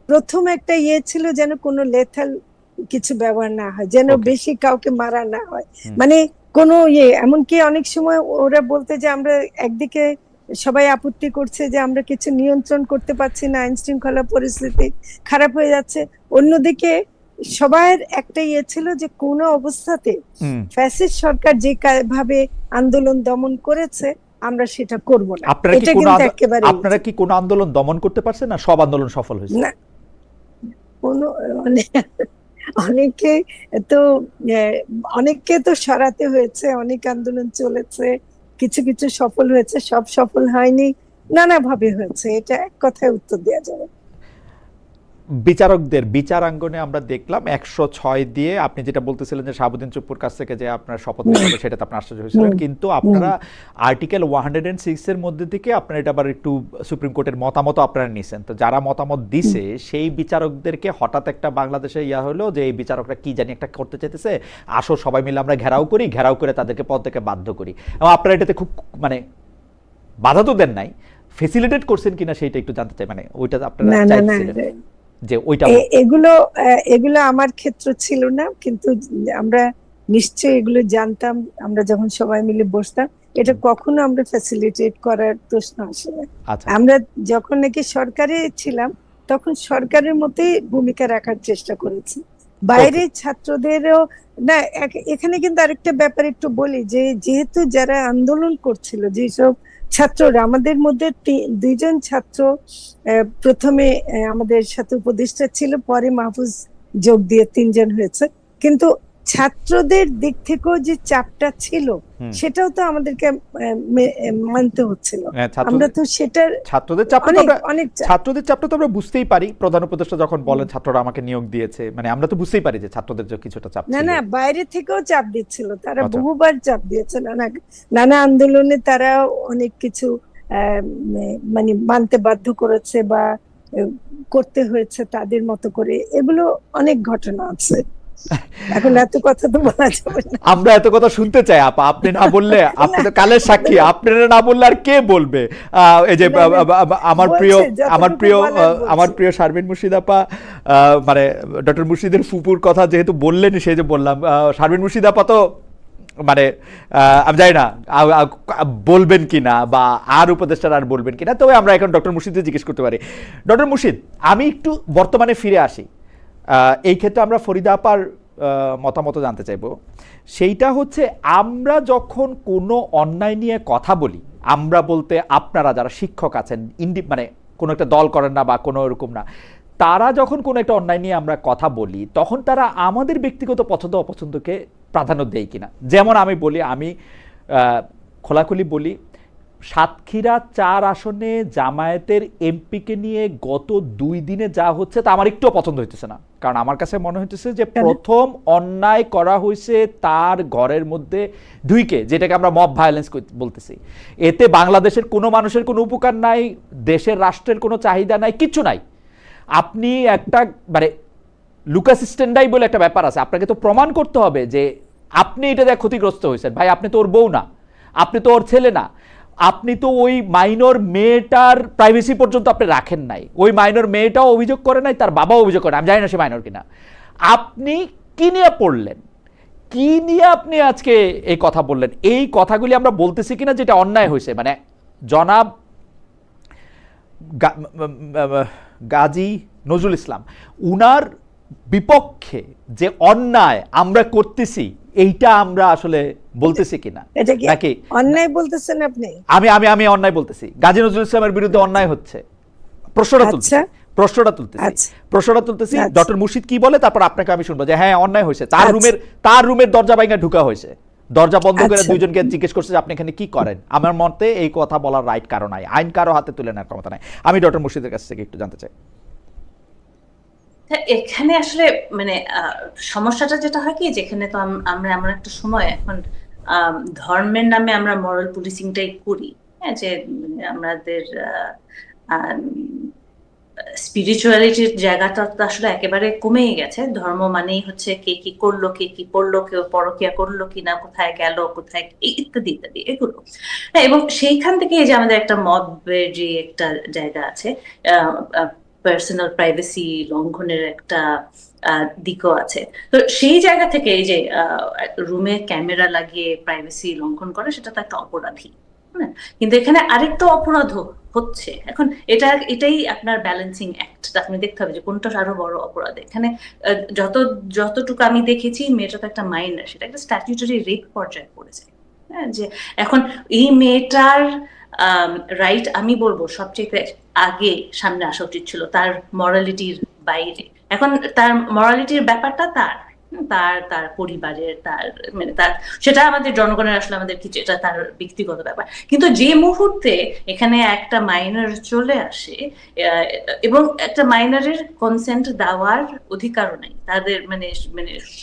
Speaker 1: প্রথম একটা ছিল যেন কোনো লেথাল কিছু ব্যবহার না হয়, যেন বেশি কাউকে মারা না হয়, মানে কোনো এমনকি অনেক সময় ওরা বলতে যে আমরা একদিকে সবাই আপত্তি করছে যে আমরা কিছু নিয়ন্ত্রণ করতে পারছি না, আইন শৃঙ্খলা পরিস্থিতি খারাপ হয়ে যাচ্ছে, অন্যদিকে সবার একটা ছিল যে কোনো অবস্থাতে ফ্যাসিস্ট সরকার যে ভাবে আন্দোলন দমন করেছে আমরা সেটা করব না।
Speaker 2: আপনারা কি কোন আন্দোলন দমন করতে পারছেন না? সব আন্দোলন সফল হয়েছে
Speaker 1: না? অনেককে তো সরাতে হয়েছে, অনেক আন্দোলন চলেছে, কিছু কিছু সফল হয়েছে, সব সফল হয়নি, নানাভাবে হয়েছে, এটা এক কথায় উত্তর দেওয়া যাবে।
Speaker 2: বিচারকদের বিচারাঙ্গনে আমরা দেখলাম 106 দিয়ে, আপনি যেটা বলতেছিলেন যে শাহাবুদ্দিন চুপ্পুর কাছ থেকে যে আপনার শপথ নিতে সেটাতে আপনার আশ্চর্য হয়েছিলেন, কিন্তু আপনারা আর্টিকেল 106 এর মধ্যে থেকে আপনারা এটা আবার একটু সুপ্রিম কোর্টের মতামত আপনারা নিছেন। তো যারা মতামত দিছে সেই বিচারকদেরকে হঠাৎ একটা বাংলাদেশে হলো যে এই বিচারকরা কি জানি একটা করতে চাইতেছে, আসো সবাই মিলে আমরা ঘেরাও করি, ঘেরাও করে তাদেরকে পদ থেকে বাধ্য করি। এবং আপনারা এটাতে খুব মানে বাধা তো দেন নাই, ফেসিলিটেট করছেন কিনা সেটা একটু জানতে চাই, মানে ওইটা আপনারা চাইছিলেন যে ওইটা?
Speaker 1: এগুলো আমার ক্ষেত্র ছিল না, কিন্তু আমরা নিশ্চয়ই এগুলো জানতাম। আমরা যখন সবাই মিলে বসতাম, এটা কখনো আমরা ফ্যাসিলিটেট করার প্রশ্ন আসে না। আমরা যখন নাকি সরকারে ছিলাম তখন সরকারের মতোই ভূমিকা রাখার চেষ্টা করেছি। বাইরে ছাত্রদেরও না, এখানে কিন্তু আরেকটা ব্যাপার একটু বলি, যে যেহেতু যারা আন্দোলন করছিল, যেসব ছাত্ররা, আমাদের মধ্যে 2জন ছাত্র প্রথমে আমাদের সাথে উপদেষ্টা ছিল, পরে মাহফুজ যোগ দিয়ে 3জন হয়েছে, কিন্তু ছাত্রদের দিক থেকেও যে চাপটা ছিল সেটাও তো আমাদেরকে মানতে হচ্ছিল। আমরা তো সেটা ছাত্রদের
Speaker 2: চাপটা তো আমরা বুঝতেই পারি, প্রধান উপদেষ্টা যখন বলেন ছাত্ররা আমাকে নিয়োগ দিয়েছে, মানে আমরা তো বুঝতেই পারি যে ছাত্রদের যে কিছুটা চাপ ছিল।
Speaker 1: না, বাইরে থেকেও চাপ দিচ্ছিল, তারা বহুবার চাপ দিয়েছে, নানা আন্দোলনে তারা অনেক কিছু মানে মানতে বাধ্য করেছে বা করতে হয়েছে তাদের মতো করে, এগুলো অনেক ঘটনা আছে। এখন এত কথা তো বলা যাবে না,
Speaker 2: আমরা এত কথা শুনতে চাই আপা, আপনি না বললে, আপনি তো কালের সাক্ষী, আপনারা না বললে আর কে বলবে? এই যে আমার প্রিয় শারমিন মুর্শিদ আপা, মানে ডক্টর মুর্শিদের ফুপুর কথা যেহেতু বললেন, সেই যে বললাম, শারমিন মুর্শিদ আপা তো মানে আমি জানি না বলবেন কিনা বা আর উপদেষ্টারা আর বলবেন কিনা, তবে আমরা এখন ডক্টর মুর্শিদকে জিজ্ঞেস করতে পারি। ডক্টর মুর্শিদ, আমি একটু বর্তমানে ফিরে আসি, এই ক্ষেত্রে আমরা ফরিদা আপার মতামত জানতে চাইব। সেইটা হচ্ছে, আমরা যখন কোনো অন্যায় নিয়ে কথা বলি, আমরা বলতে আপনারা যারা শিক্ষক আছেন, মানে কোনো একটা দল করেন না বা কোনো এরকম না, তারা যখন কোনো একটা অন্যায় নিয়ে আমরা কথা বলি তখন তারা আমাদের ব্যক্তিগত পছন্দ অপছন্দকে প্রাধান্য দেয় কিনা। যেমন আমি বলি, আমি খোলাখুলি বলি, সাতক্ষীরা 4 আসনে জামায়াতের এমপিকে নিয়ে গত 2 দিনে যা হচ্ছে তা আমার একটু পছন্দ হইতেছে না। কারণ আমার কাছে মনে হইতেছে যে প্রথম অন্যায় করা হয়েছে তার ঘরের মধ্যে ঢুইকে, যেটাকে আমরা মব ভায়োলেন্স বলতেছি। এতে বাংলাদেশের কোনো মানুষের কোনো উপকার নাই, দেশের রাষ্ট্রের কোনো চাহিদা নাই, কিচ্ছু নাই। আপনি একটা মানে লুকাস স্ট্যান্ডাই বলে একটা ব্যাপার আছে, আপনাকে তো প্রমাণ করতে হবে যে আপনি এটা দিয়ে ক্ষতিগ্রস্ত হয়েছেন। ভাই আপনি তো ওর বউ না, আপনি তো ওর ছেলে না, আপনি তো ওই মাইনর মেয়েটার প্রাইভেসি পর্যন্ত আপনি রাখেন নাই, ওই মাইনর মেয়েটাও অভিযোগ করে নাই, তার বাবাও অভিযোগ করে, আমি জানি না সে মাইনর কিনা। আপনি কি নিয়ে পড়লেন, কি নিয়ে আপনি আজকে এই কথা বললেন? এই কথাগুলি আমরা বলতেছি কিনা যেটা অন্যায় হয়েছে, মানে জনাব গাজী নজরুল ইসলাম উনার বিপক্ষে যে অন্যায় আমরা করতেছি এইটা আমরা আসলে বলতেছি কিনা,
Speaker 1: এটা কি
Speaker 2: নাকি
Speaker 1: অন্যায় বলতেছেন আপনি?
Speaker 2: আমি আমি আমি অন্যায় বলতেছি, গাজী নজরুল ইসলামের বিরুদ্ধে অন্যায় হচ্ছে, প্রশ্নটা তুলতেছি। ডক্টর মুর্শিদ কি বলে তারপর আপনাকে আমি শুনবো যে হ্যাঁ অন্যায় হয়েছে, তার রুমের দরজা ভাঙা ঢুকা হয়েছে, দরজা বন্ধ করে দুইজনকে জিজ্ঞেস করছে যে আপনি এখানে কি করেন। আমার মতে এই কথা বলার রাইট কারো নাই, আইন কারো হাতে তুলে নেওয়ার ক্ষমতা নাই। আমি ডক্টর মুর্শিদের কাছ থেকে একটু জানতে চাই।
Speaker 3: এখানে আসলে মানে সমস্যাটা যেটা হয় কি, যেখানে তো আমরা এমন একটা সময় এখন ধর্মের নামে আমরা মরাল পুলিশিংটাই করি, হ্যাঁ, যে আমাদের স্পিরিচুয়ালিটির জায়গাটা তো আসলে একেবারে কমেই গেছে। ধর্ম মানেই হচ্ছে কে কি করলো, কে কি পড়লো, কেউ পরকিয়া করলো কিনা, কোথায় গেল, কোথায় ইত্যাদি ইত্যাদি এগুলো। হ্যাঁ, এবং সেইখান থেকে যে আমাদের একটা মবের যে একটা জায়গা আছে, পার্সোনাল প্রাইভেসি লঙ্ঘনের একটা দিকও আছে। তো সেই জায়গা থেকে এই যে রুমে ক্যামেরা লাগিয়ে প্রাইভেসি লঙ্ঘন করে, সেটা তো একটা অপরাধী। কিন্তু এখানে আরেকটা অপরাধ হচ্ছে এখন, এটাই আপনার ব্যালেন্সিং অ্যাক্ট। আপনি দেখতে হবে যে কোনটা আরো বড় অপরাধ। এখানে যতটুকু আমি দেখেছি, মেয়েটা তো একটা মাইনর, সেটা একটা স্ট্যাটিউটরি রেপ পর্যায়ে পড়েছে। হ্যাঁ, যে এখন এই মেয়েটার রাইট আমি বলবো সবচেয়ে আগে সামনে আসা উচিত ছিল, তার মরালিটির বাইরে। এখন তার মরালিটির ব্যাপারটা তার পরিবারের, তার মানে তার, সেটা আমাদের জনগণের আসলে আমাদের কিছু, এটা তার ব্যক্তিগত ব্যাপার। কিন্তু যে মুহূর্তে এখানে একটা মাইনর চলে আসে এবং একটা মাইনরের কনসেন্ট দেওয়ার অধিকারও নাই, তাদের মানে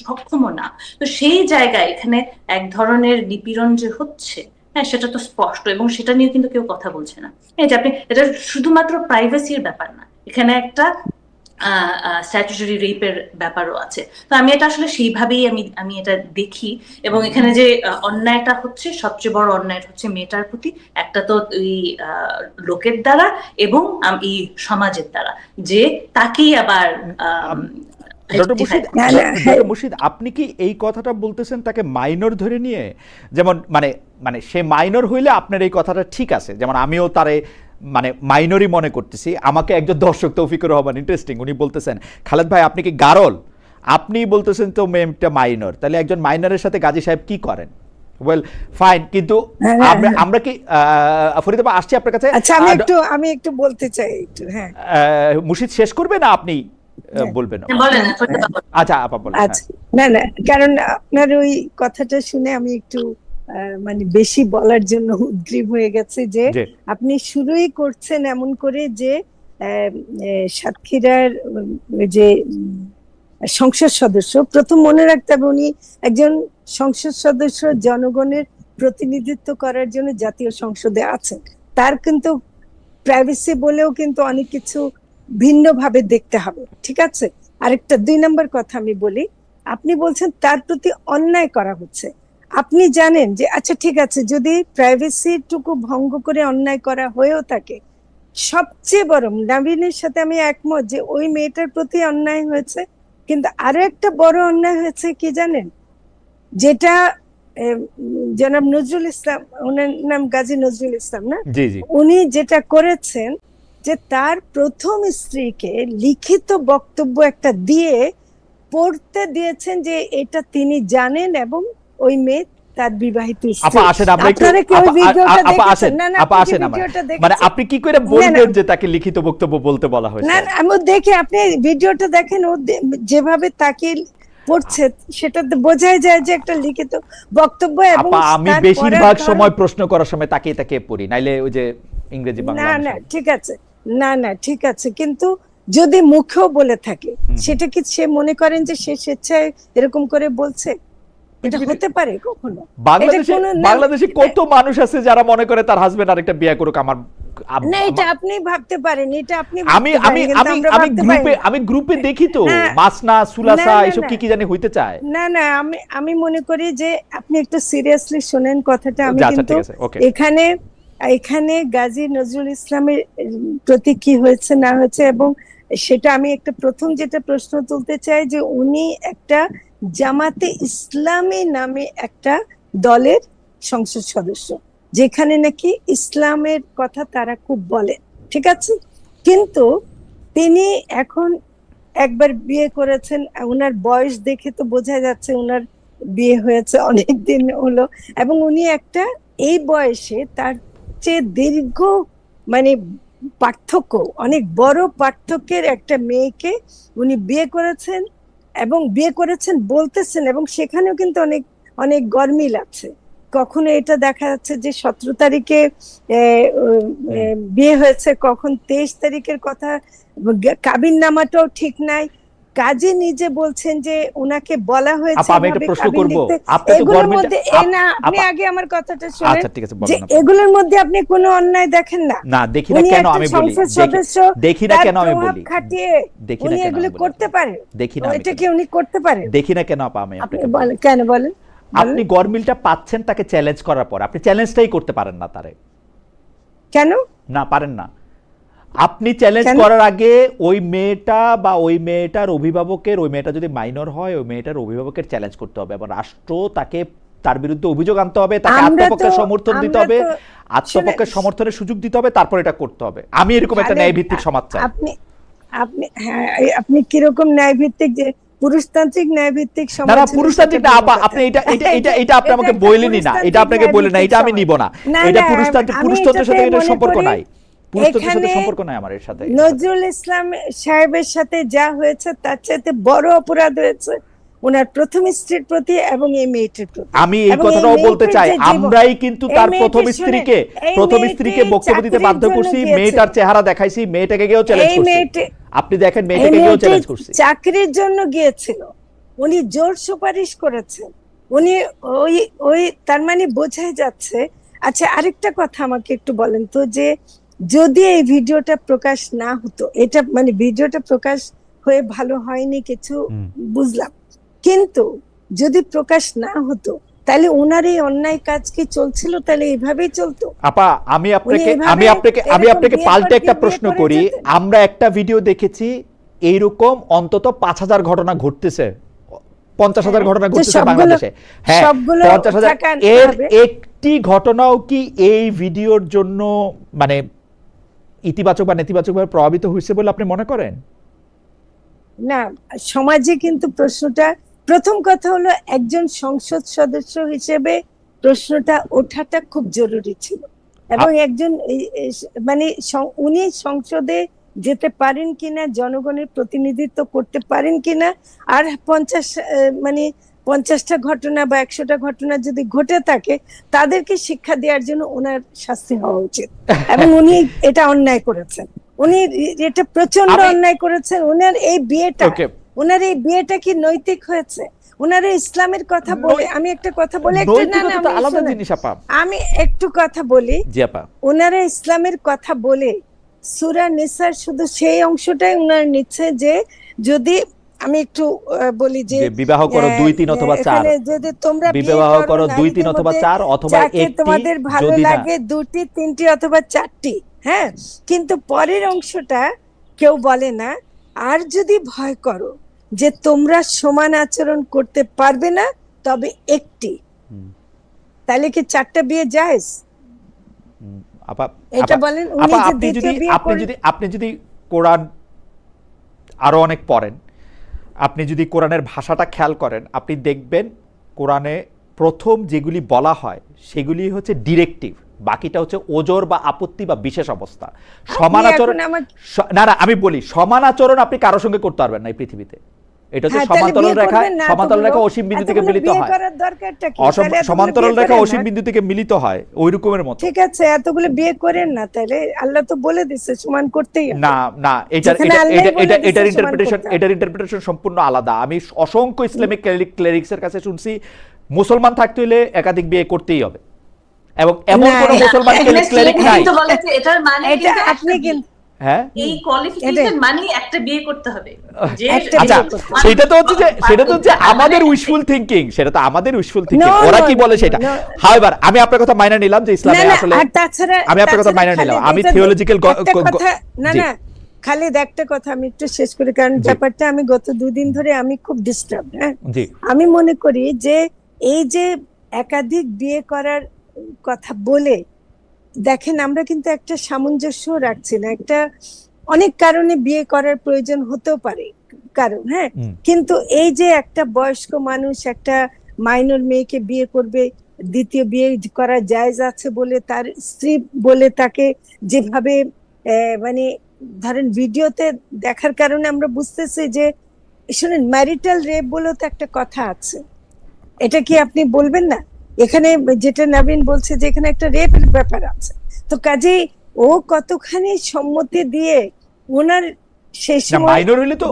Speaker 3: সক্ষমও না, তো সেই জায়গায় এখানে এক ধরনের নিপীড়ন যে হচ্ছে, হ্যাঁ, সেটা তো স্পষ্ট, এবং সেটা নিয়ে কিন্তু কেউ কথা বলছে না। এই যে আপনি, এটা শুধুমাত্র প্রাইভেসির ব্যাপার না, এখানে একটা স্ট্যাচুটরি রেপের ব্যাপারও আছে। তো আমি এটা আসলে সেইভাবেই আমি এটা দেখি। এবং এখানে যে অন্যায়টা হচ্ছে, সবচেয়ে বড় অন্যায় হচ্ছে মেয়েটার প্রতি, একটা তো এই লোকের দ্বারা এবং এই সমাজের দ্বারা, যে তাকেই আবার
Speaker 2: ডক্টর মুর্শিদ, আপনি কি এই কথাটা বলতেছেন তাকে মাইনর ধরে নিয়ে? যেমন মানে সে মাইনর হইলে আপনার এই কথাটা ঠিক আছে, যেমন আমিও তারে মানে মাইনরই মনে করতেছি। আমাকে একজন দর্শক তৌফিকুর রহমান, ইন্টারেস্টিং, উনি বলতেছেন খালেদ ভাই আপনি কি গারল, আপনি বলতেছেন তো মেয়েটা মাইনর, তাহলে একজন মাইনরের সাথে গাজী সাহেব কি করেন? ওয়েল ফাইন, কিন্তু আমরা কি ফরিদা আপা আসছি আপনার কাছে।
Speaker 1: আচ্ছা, আমি একটু বলতে চাই একটু। হ্যাঁ,
Speaker 2: মুর্শিদ শেষ করবে না আপনি বলবেন? আচ্ছা আপা বলেন।
Speaker 1: আচ্ছা, না, কারণ আপনার ওই কথাটা শুনে আমি একটু মানে বেশি বলার জন্য উদ্গ্রীব হয়ে গেছে যে আপনি শুরুই করছেন এমন করে যে সাতক্ষীরার যে সংসদ সদস্য, প্রথম মনে রাখতে হবে উনি একজন সংসদ সদস্য, জনগণের প্রতিনিধিত্ব করার জন্য জাতীয় সংসদে আছেন। তার কিন্তু প্রাইভেসি বলেও কিন্তু অনেক কিছু ভিন্নভাবে দেখতে হবে, ঠিক আছে? আরেকটা 2 নম্বর কথা আমি বলি, আপনি বলছেন তার প্রতি অন্যায় করা হচ্ছে। আপনি জানেন যে আচ্ছা ঠিক আছে, যদি প্রাইভেসিটুকু ভঙ্গ করে অন্যায় করা হয়েও থাকে, সবচেয়ে বড়, নবীনের সাথে আমি একমত যে ওই মেয়েটার প্রতি অন্যায় হয়েছে, কিন্তু আরো একটা বড় অন্যায় হয়েছে কি জানেন? যেটা জনাব নজরুল ইসলাম, ওনার নাম গাজী নজরুল ইসলাম না, উনি যেটা করেছেন যে তার প্রথম স্ত্রীকে লিখিত বক্তব্য একটা দিয়ে পড়তে দিয়েছেন যে এটা তিনি জানেন এবং ওই মেয়ে তার বিবাহিত স্ত্রী।
Speaker 2: মানে আপনি কি করে বলবেন যে তাকে লিখিত বক্তব্য বলতে বলা হয়েছে?
Speaker 1: না, আমি দেখে, আপনি ভিডিওটা দেখেন, ও যেভাবে তাকে পড়ছে, সেটা তো বোঝাই যায় যে একটা লিখিত বক্তব্য। এবং
Speaker 2: আপা আমি
Speaker 1: তার
Speaker 2: বেশিরভাগ
Speaker 1: পড়ার ধরন-
Speaker 2: সময় প্রশ্ন করার সময় তাকিয়ে তাকিয়ে পড়ি, নাইলে ওই যে ইংরেজি বাংলা
Speaker 1: না
Speaker 2: আমি
Speaker 1: না
Speaker 2: সব-
Speaker 1: ঠিক আছে, না না ঠিক আছে, কিন্তু যদি মুখেও বলে থাকে সেটা কি সে মনে করেন যে সে স্বেচ্ছায় এরকম করে বলছে? এটা হতে পারে কখনো?
Speaker 2: বাংলাদেশে
Speaker 1: এটা কোনো না-
Speaker 2: বাংলাদেশে কত মানুষ আছে যারা মনে করে তার হাজবেন্ড আরেকটা বিয়ে করুক। আমার
Speaker 1: না, এটা আপনি ভাবতে পারেন, এটা আপনি
Speaker 2: আমি
Speaker 1: ভাবতে
Speaker 2: আমি
Speaker 1: পারেন, কিন্তু
Speaker 2: আমি
Speaker 1: আমরা
Speaker 2: আমি
Speaker 1: ভাবতে পারি
Speaker 2: গ্রুপে
Speaker 1: না।
Speaker 2: আমি গ্রুপে দেখি তো
Speaker 1: না,
Speaker 2: মাসনা সুলাসা
Speaker 1: না, না,
Speaker 2: এসব
Speaker 1: না।
Speaker 2: কি জানি হইতে চায়।
Speaker 1: না না, আমি মনে করি যে আপনি একটু সিরিয়াসলি শুনেন কথাটা। আমি
Speaker 2: আচ্ছা,
Speaker 1: কিন্তু
Speaker 2: ঠিক আছে, ওকে।
Speaker 1: এখানে এখানে গাজী নজরুল ইসলামের প্রতি কি হয়েছে না হয়েছে, এবং সেটা আমি একটা প্রথম যেটা প্রশ্ন তুলতে চাই যে উনি একটা জামাতে ইসলামী নামে একটা দলের সংসদ সদস্য, যেখানে নাকি ইসলামের কথা তারা খুব বলে, ঠিক আছে? কিন্তু তিনি এখন একবার বিয়ে করেছেন, ওনার বয়স দেখে তো বোঝা যাচ্ছে ওনার বিয়ে হয়েছে অনেক দিন হলো, এবং উনি একটা এই বয়সে তার চেয়ে দীর্ঘ মানে পার্থক্য, অনেক বড় পার্থক্যের একটা মেয়েকে উনি বিয়ে করেছেন, এবং বিয়ে করেছেন বলতেছেন, এবং সেখানেও কিন্তু অনেক অনেক গরমিল আছে। কখনো এটা দেখা যাচ্ছে যে 17 তারিখে বিয়ে হয়েছে, কখন 23 তারিখের কথা, কাবিন নামাটাও ঠিক নাই। কাজী নিজে বলছেন যে ওনাকে বলা হয়েছে
Speaker 2: আপা আমি একটা
Speaker 1: এভাবে
Speaker 2: প্রশ্ন
Speaker 1: কাবিন
Speaker 2: করব,
Speaker 1: লিখতে।
Speaker 2: আপনি তো
Speaker 1: এগুলোর
Speaker 2: গভর্নমেন্ট
Speaker 1: মধ্যে না, আপনি আগে আমার কথাটা শুনেন,
Speaker 2: আচ্ছা ঠিক আছে
Speaker 1: যে
Speaker 2: বলেন আপা।
Speaker 1: এগুলোর মধ্যে আপনি কোনো অন্যায় দেখেন না?
Speaker 2: না দেখি না
Speaker 1: উনি
Speaker 2: কেন,
Speaker 1: একটা
Speaker 2: আমি বলি
Speaker 1: সংসদ সদস্য,
Speaker 2: দেখি না
Speaker 1: তার
Speaker 2: কেন আমি
Speaker 1: প্রভাব
Speaker 2: বলি
Speaker 1: খাটিয়ে
Speaker 2: দেখি না
Speaker 1: উনি
Speaker 2: কেন
Speaker 1: এগুলো
Speaker 2: আমি বলি।
Speaker 1: করতে পারেন?
Speaker 2: দেখি না আমি
Speaker 1: এটা
Speaker 2: কেন।
Speaker 1: কি উনি করতে পারেন?
Speaker 2: দেখি না কেন আপা, আমি
Speaker 1: আপনি
Speaker 2: আপনাকে বলি।
Speaker 1: বলেন, কেন বলেন?
Speaker 2: আপনি গরমিলটা পাচ্ছেন তাকে চ্যালেঞ্জ করার পর, আপনি চ্যালেঞ্জটাই করতে পারেন না তারে।
Speaker 1: কেন?
Speaker 2: না পারেন না। আপনি চ্যালেঞ্জ
Speaker 1: কেন?
Speaker 2: করার আগে ওই মেয়েটা বা ওই মেয়েটার অভিভাবকের, ওই মেয়েটা যদি মাইনর হয় ওই মেয়েটার অভিভাবকের চ্যালেঞ্জ করতে হবে, এবং রাষ্ট্র তাকে তার বিরুদ্ধে অভিযোগ আনতে হবে, তাকে
Speaker 1: আমরা
Speaker 2: আত্মপক্ষের
Speaker 1: তো-
Speaker 2: সমর্থন দিতে
Speaker 1: আমরা
Speaker 2: হবে,
Speaker 1: তো-
Speaker 2: আত্মপক্ষের সমর্থনের সুযোগ দিতে হবে, তারপর এটা করতে হবে। আমি এরকম একটা
Speaker 1: তাহলে
Speaker 2: ন্যায়ভিত্তিক সমাজ চাই।
Speaker 1: আপনি আপনি হ্যাঁ, আপনি কিরকম ন্যায়ভিত্তিক, যে পুরুষতান্ত্রিক ন্যায়ভিত্তিক
Speaker 2: না
Speaker 1: সমাজ
Speaker 2: না
Speaker 1: হলে
Speaker 2: পুরুষতান্ত্রিক
Speaker 1: সেটা
Speaker 2: না
Speaker 1: ভিন্ন
Speaker 2: আপা,
Speaker 1: কথা।
Speaker 2: আপনি এটা আপনি আমাকে
Speaker 1: এটা
Speaker 2: বলেনই না, এটা আপনাকে বলে না,
Speaker 1: পুরুষতান্ত্রিক
Speaker 2: এটা আমি নিব না।
Speaker 1: না,
Speaker 2: এটা
Speaker 1: না,
Speaker 2: পুরুষতান্ত্রিক,
Speaker 1: আমি
Speaker 2: পুরুষতন্ত্রের সাথে
Speaker 1: এটাতে
Speaker 2: এটা
Speaker 1: মনে
Speaker 2: সম্পর্ক
Speaker 1: করি
Speaker 2: নাই, পুরুষতন্ত্রের সাথে
Speaker 1: এখানে
Speaker 2: সম্পর্ক নাই আমার এর সাথে।
Speaker 1: নজরুল ইসলাম সাহেবের সাথে যা হয়েছে তার চাইতে বড় অপরাধ হয়েছে ওনার প্রথম স্ত্রীর প্রতি এবং এই মেয়েটির প্রতি।
Speaker 2: আমি এই
Speaker 1: এবং
Speaker 2: কথাটাও বলতে
Speaker 1: মেয়েটির
Speaker 2: চাই,
Speaker 1: যে জীবন,
Speaker 2: আমরাই কিন্তু
Speaker 1: এই
Speaker 2: তার
Speaker 1: মেয়েটি
Speaker 2: প্রথম
Speaker 1: শুনেন,
Speaker 2: স্ত্রীকে
Speaker 1: এই
Speaker 2: প্রথম
Speaker 1: মেয়েটি
Speaker 2: স্ত্রীকে বক্তব্য দিতে বাধ্য
Speaker 1: চাকরির
Speaker 2: করছি,
Speaker 1: জন্য
Speaker 2: মেয়েটার
Speaker 1: গিয়েছে।
Speaker 2: চেহারা দেখাইছি, মেয়েটাকে গিয়েও চ্যালেঞ্জ
Speaker 1: এই
Speaker 2: করছি।
Speaker 1: মেয়েটি-
Speaker 2: আপনি দেখেন
Speaker 1: এই
Speaker 2: মেয়েটাকে গিয়েও
Speaker 1: মেয়েটি
Speaker 2: চ্যালেঞ্জ করছি।
Speaker 1: চাকরির জন্য গিয়েছিল, উনি জোর সুপারিশ করেছেন, উনি ওই ওই তার মানে বোঝাই যাচ্ছে। আচ্ছা, আরেকটা কথা আমাকে একটু বলেন তো, যে যদি এই ভিডিওটা প্রকাশ না হতো, এটা মানে ভিডিওটা প্রকাশ হয়ে ভালো হয়নি কিছু বুঝলাম, কিন্তু যদি প্রকাশ না হতো তাহলে ওনার এই অন্যায় কাজ কি চলছিল? তাহলে এইভাবেই চলতো?
Speaker 2: আপা আমি আপনাকে
Speaker 1: এইভাবে
Speaker 2: আমি আপনাকে আমি
Speaker 1: এরকম
Speaker 2: আপনাকে
Speaker 1: বিয়ে
Speaker 2: পাল্টে
Speaker 1: করে
Speaker 2: একটা
Speaker 1: বিয়ে
Speaker 2: প্রশ্ন
Speaker 1: করে
Speaker 2: করি।
Speaker 1: যেতেন?
Speaker 2: আমরা একটা ভিডিও দেখেছি এইরকম অন্তত 5000 ঘটনা ঘটতেছে, 50,000 ঘটনা
Speaker 1: যে
Speaker 2: ঘটতেছে
Speaker 1: সবগুলো-
Speaker 2: বাংলাদেশে। হ্যাঁ
Speaker 1: সবগুলো
Speaker 2: 50,000,
Speaker 1: টাকা আনতে
Speaker 2: এর
Speaker 1: হবে।
Speaker 2: একটি ঘটনাও কি এই ভিডিওর জন্য মানে ইতিবাচক বা নেতিবাচকভাবে প্রভাবিত হয়েছে বলে আপনি মনে করেন?
Speaker 1: না, সমাজে কিন্তু প্রশ্নটা, প্রথম কথা হলো একজন সংসদ সদস্য হিসেবে প্রশ্নটা ওঠাটা খুব জরুরি ছিল, এবং একজন মানে উনি সংসদে যেতে পারেন কিনা, জনগণের প্রতিনিধিত্ব করতে পারেন কিনা, আর 50টা ঘটনা বা 100টা ঘটনা যদি ঘটে থাকে তাদেরকে শিক্ষা দেওয়ার জন্য ওনার শাস্তি হওয়া উচিত, এবং উনি এটা অন্যায় করেছেন, উনি এটা প্রচন্ড অন্যায় করেছেন।
Speaker 2: Okay.
Speaker 1: ওনার এই বিয়েটা কি নৈতিক হয়েছে? ওনারা ইসলামের কথা বলে, আমি একটা কথা বলে একটু, না না
Speaker 2: নৈতিকতা তো
Speaker 1: আমি
Speaker 2: আলাদা
Speaker 1: শুনেন।
Speaker 2: জিনিস আপা।
Speaker 1: আমি একটু কথা বলি।
Speaker 2: জি আপা।
Speaker 1: ওনারা ইসলামের কথা বলে সূরা নিসার শুধু সেই অংশটাই ওনারা নিচ্ছে যে যদি আমি একটু বলি যে
Speaker 2: বিবাহ করো 2, 3 অথবা 4,
Speaker 1: এখানে যদি তোমরা
Speaker 2: বিবাহ করো 2, 3 অথবা 4 অথবা
Speaker 1: যাকে
Speaker 2: একটি,
Speaker 1: তোমাদের ভালো
Speaker 2: যদি না
Speaker 1: লাগে 2টি 3টি অথবা 4টি, হ্যাঁ, কিন্তু পরের অংশটা কেউ বলে না, আর যদি ভয় করো যে তোমরা সমান আচরণ করতে পারবে না তবে একটি। তাহলে কি 4টা বিয়ে জায়েজ?
Speaker 2: আপা
Speaker 1: এটা বলেন, উনি
Speaker 2: আপা
Speaker 1: যে
Speaker 2: আপনি
Speaker 1: দ্বিতীয়
Speaker 2: যদি
Speaker 1: বিয়ে
Speaker 2: আপনি যদি কোরআন আরো অনেক পড়েন, আপনি যদি কোরআনের ভাষাটা খেয়াল করেন, আপনি দেখবেন কোরআনে প্রথম যেগুলি বলা হয় সেগুলি হচ্ছে ডিরেক্টিভ, বাকিটা হচ্ছে ওজর বা আপত্তি বা বিশেষ অবস্থা। সমান আচরণ, না না আমি বলি, সমান আচরণ আপনি কারোর সঙ্গে করতে পারবেন না এই পৃথিবীতে, এটা হচ্ছে
Speaker 1: হ্যাঁ, তাহলে
Speaker 2: সমান্তরাল
Speaker 1: বিয়ে
Speaker 2: রেখা,
Speaker 1: করবেন না
Speaker 2: সমান্তরাল
Speaker 1: এতগুলো,
Speaker 2: রেখা অসীম বিন্দু থেকে
Speaker 1: এতগুলো
Speaker 2: মিলিত
Speaker 1: বিয়ে
Speaker 2: হয়।
Speaker 1: করার দরকারটা কি? তাহলে এতগুলো
Speaker 2: সমান্তরাল
Speaker 1: বিয়ে
Speaker 2: রেখা
Speaker 1: করেন
Speaker 2: অসীম
Speaker 1: না।
Speaker 2: বিন্দু থেকে মিলিত হয় ওই রকমের মতো।
Speaker 1: ঠিক আছে, এতগুলো বিয়ে করেন না, তাহলে আল্লাহ তো বলে দিচ্ছে সমান করতেই হবে।
Speaker 2: না না, এটার
Speaker 1: যেখানে
Speaker 2: এটা
Speaker 1: আল্লাহই
Speaker 2: এটা
Speaker 1: বলে
Speaker 2: এটা
Speaker 1: দিছে
Speaker 2: এটার
Speaker 1: সমান
Speaker 2: ইন্টারপ্রিটেশন,
Speaker 1: করতে হবে।
Speaker 2: এটার ইন্টারপ্রিটেশন সম্পূর্ণ আলাদা। আমি অসংখ্য ইসলামিক ক্লেরিক্সের কাছে শুনছি মুসলমান থাকতে হলে একাধিক বিয়ে করতেই হবে, এবং এমন
Speaker 1: না,
Speaker 2: কোন মুসলমান ক্লেরিক নাই।
Speaker 3: কিন্তু বলে যে এটার মানে
Speaker 1: এটা
Speaker 3: কিন্তু
Speaker 1: আপনি
Speaker 3: একটা বিয়ে।
Speaker 1: কিন্তু
Speaker 2: হ্যাঁ,
Speaker 3: এই কোয়ালিফিকেশন মানে একটা বিয়ে করতে হবে, যে
Speaker 1: একটা
Speaker 2: আচ্ছা,
Speaker 1: বিয়ে করতে হবে।
Speaker 2: সেটা তো হচ্ছে যে আমাদের
Speaker 3: মানে
Speaker 2: উইশফুল থিংকিং, সেটা তো আমাদের উইশফুল থিংকিং,
Speaker 1: No,
Speaker 2: ওরা
Speaker 1: no,
Speaker 2: কি বলে
Speaker 1: no,
Speaker 2: সেটা।
Speaker 1: no.
Speaker 2: হাওয়েভার আমি আপনার কথা মাইনা নিলাম যে
Speaker 1: না
Speaker 2: ইসলামে
Speaker 1: না,
Speaker 2: আসলে,
Speaker 1: আর তাছাড়া
Speaker 2: আমি আপনার কথা মাইনা নিলাম, আমি থিওলজিক্যাল
Speaker 1: একটা কথা, না না, খালিদ একটা কথা আমি একটু শেষ করি, কারণ
Speaker 2: জি।
Speaker 1: ব্যাপারটা আমি গত 2 দিন ধরে আমি খুব ডিস্টার্ব। হ্যাঁ,
Speaker 2: জি
Speaker 1: আমি মনে করি যে এই যে একাধিক বিয়ে করার কথা বলে, দেখেন আমরা কিন্তু একটা সামঞ্জস্য রাখছি না। একটা অনেক কারণে বিয়ে করার প্রয়োজন হতেও পারে কারণ, হ্যাঁ,
Speaker 2: হুম।
Speaker 1: কিন্তু এই যে একটা বয়স্ক মানুষ একটা মাইনর মেয়েকে বিয়ে করবে, দ্বিতীয় বিয়ে করা জায়েজ আছে বলে তার স্ত্রী বলে তাকে যেভাবে মানে ধরেন ভিডিওতে দেখার কারণে আমরা বুঝতেছি যে, শুনেন, ম্যারিটাল রেপ বলেও তো একটা কথা আছে, এটা কি আপনি বলবেন না? এখানে যেটা নবীন বলছে যে এখানে একটা রেপের ব্যাপার আছে, তো কাজেই ও কতখানি সম্মতি দিয়ে ওনার সেই
Speaker 2: না,
Speaker 1: সময়
Speaker 2: মাইনর হলে তো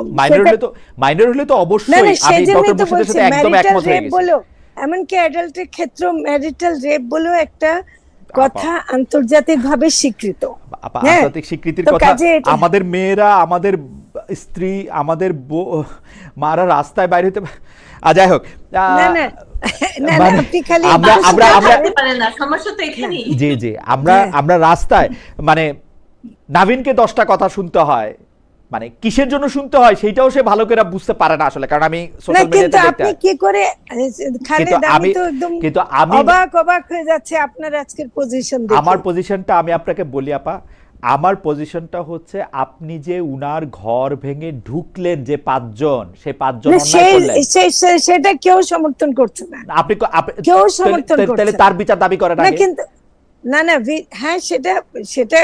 Speaker 2: মাইনর হলে তো
Speaker 1: না
Speaker 2: অবশ্যই
Speaker 1: না,
Speaker 2: আমি
Speaker 1: সেজন্যই
Speaker 2: ডক্টর
Speaker 1: তো
Speaker 2: মুর্শিদের
Speaker 1: বলছি
Speaker 2: সাথে একদম
Speaker 1: ম্যারিটাল
Speaker 2: একমত হয়ে
Speaker 1: রেপ
Speaker 2: গেছি।
Speaker 1: বলো, এমনকি অ্যাডাল্টের ক্ষেত্রে ম্যারিটাল রেপ বলেও একটা কথা আন্তর্জাতিক ভাবে স্বীকৃত। হ্যাঁ,
Speaker 2: আন্তর্জাতিক স্বীকৃতির
Speaker 1: তো
Speaker 2: কথা।
Speaker 1: কাজে
Speaker 2: আমাদের মেয়েরা, আমাদের স্ত্রী, আমাদের মারা রাস্তায় বাইরে হতে, যাই হোক,
Speaker 1: না না না না,
Speaker 2: মানে
Speaker 1: আপনি খালি
Speaker 2: আমরা
Speaker 3: পারে না, সমস্যা তো এখানেই।
Speaker 2: জি জি, আমরা রাস্তায় মানে নাভিনকে 10টা কথা শুনতে হয়, মানে কিসের জন্য শুনতে হয় সেটাও সে ভালো করে বুঝতে পারে না আসলে, কারণ আমি
Speaker 1: না,
Speaker 2: সোশ্যাল
Speaker 1: কিন্তু
Speaker 2: মিডিয়াতে
Speaker 1: আপনি কি করে খালেদ, আমি তো একদম অবাক হয়ে যাচ্ছে আপনার আজকের পজিশন দেখে।
Speaker 2: আমার পজিশনটা আমি আপনাকে বলি আপা, আমার পজিশনটা হচ্ছে আপনি যে উনার ঘর ভেঙে ঢুকলেন যে 5 জন, সেই 5 জন অন্যায় করলেন,
Speaker 1: সেটা কেউ সমর্থন করছে না,
Speaker 2: আপনি
Speaker 1: কেউ সমর্থন করছে
Speaker 2: তাহলে তার বিচার দাবি করেন
Speaker 1: না।
Speaker 2: আগে।
Speaker 1: কিন্তু না না, হ্যাঁ, সেটা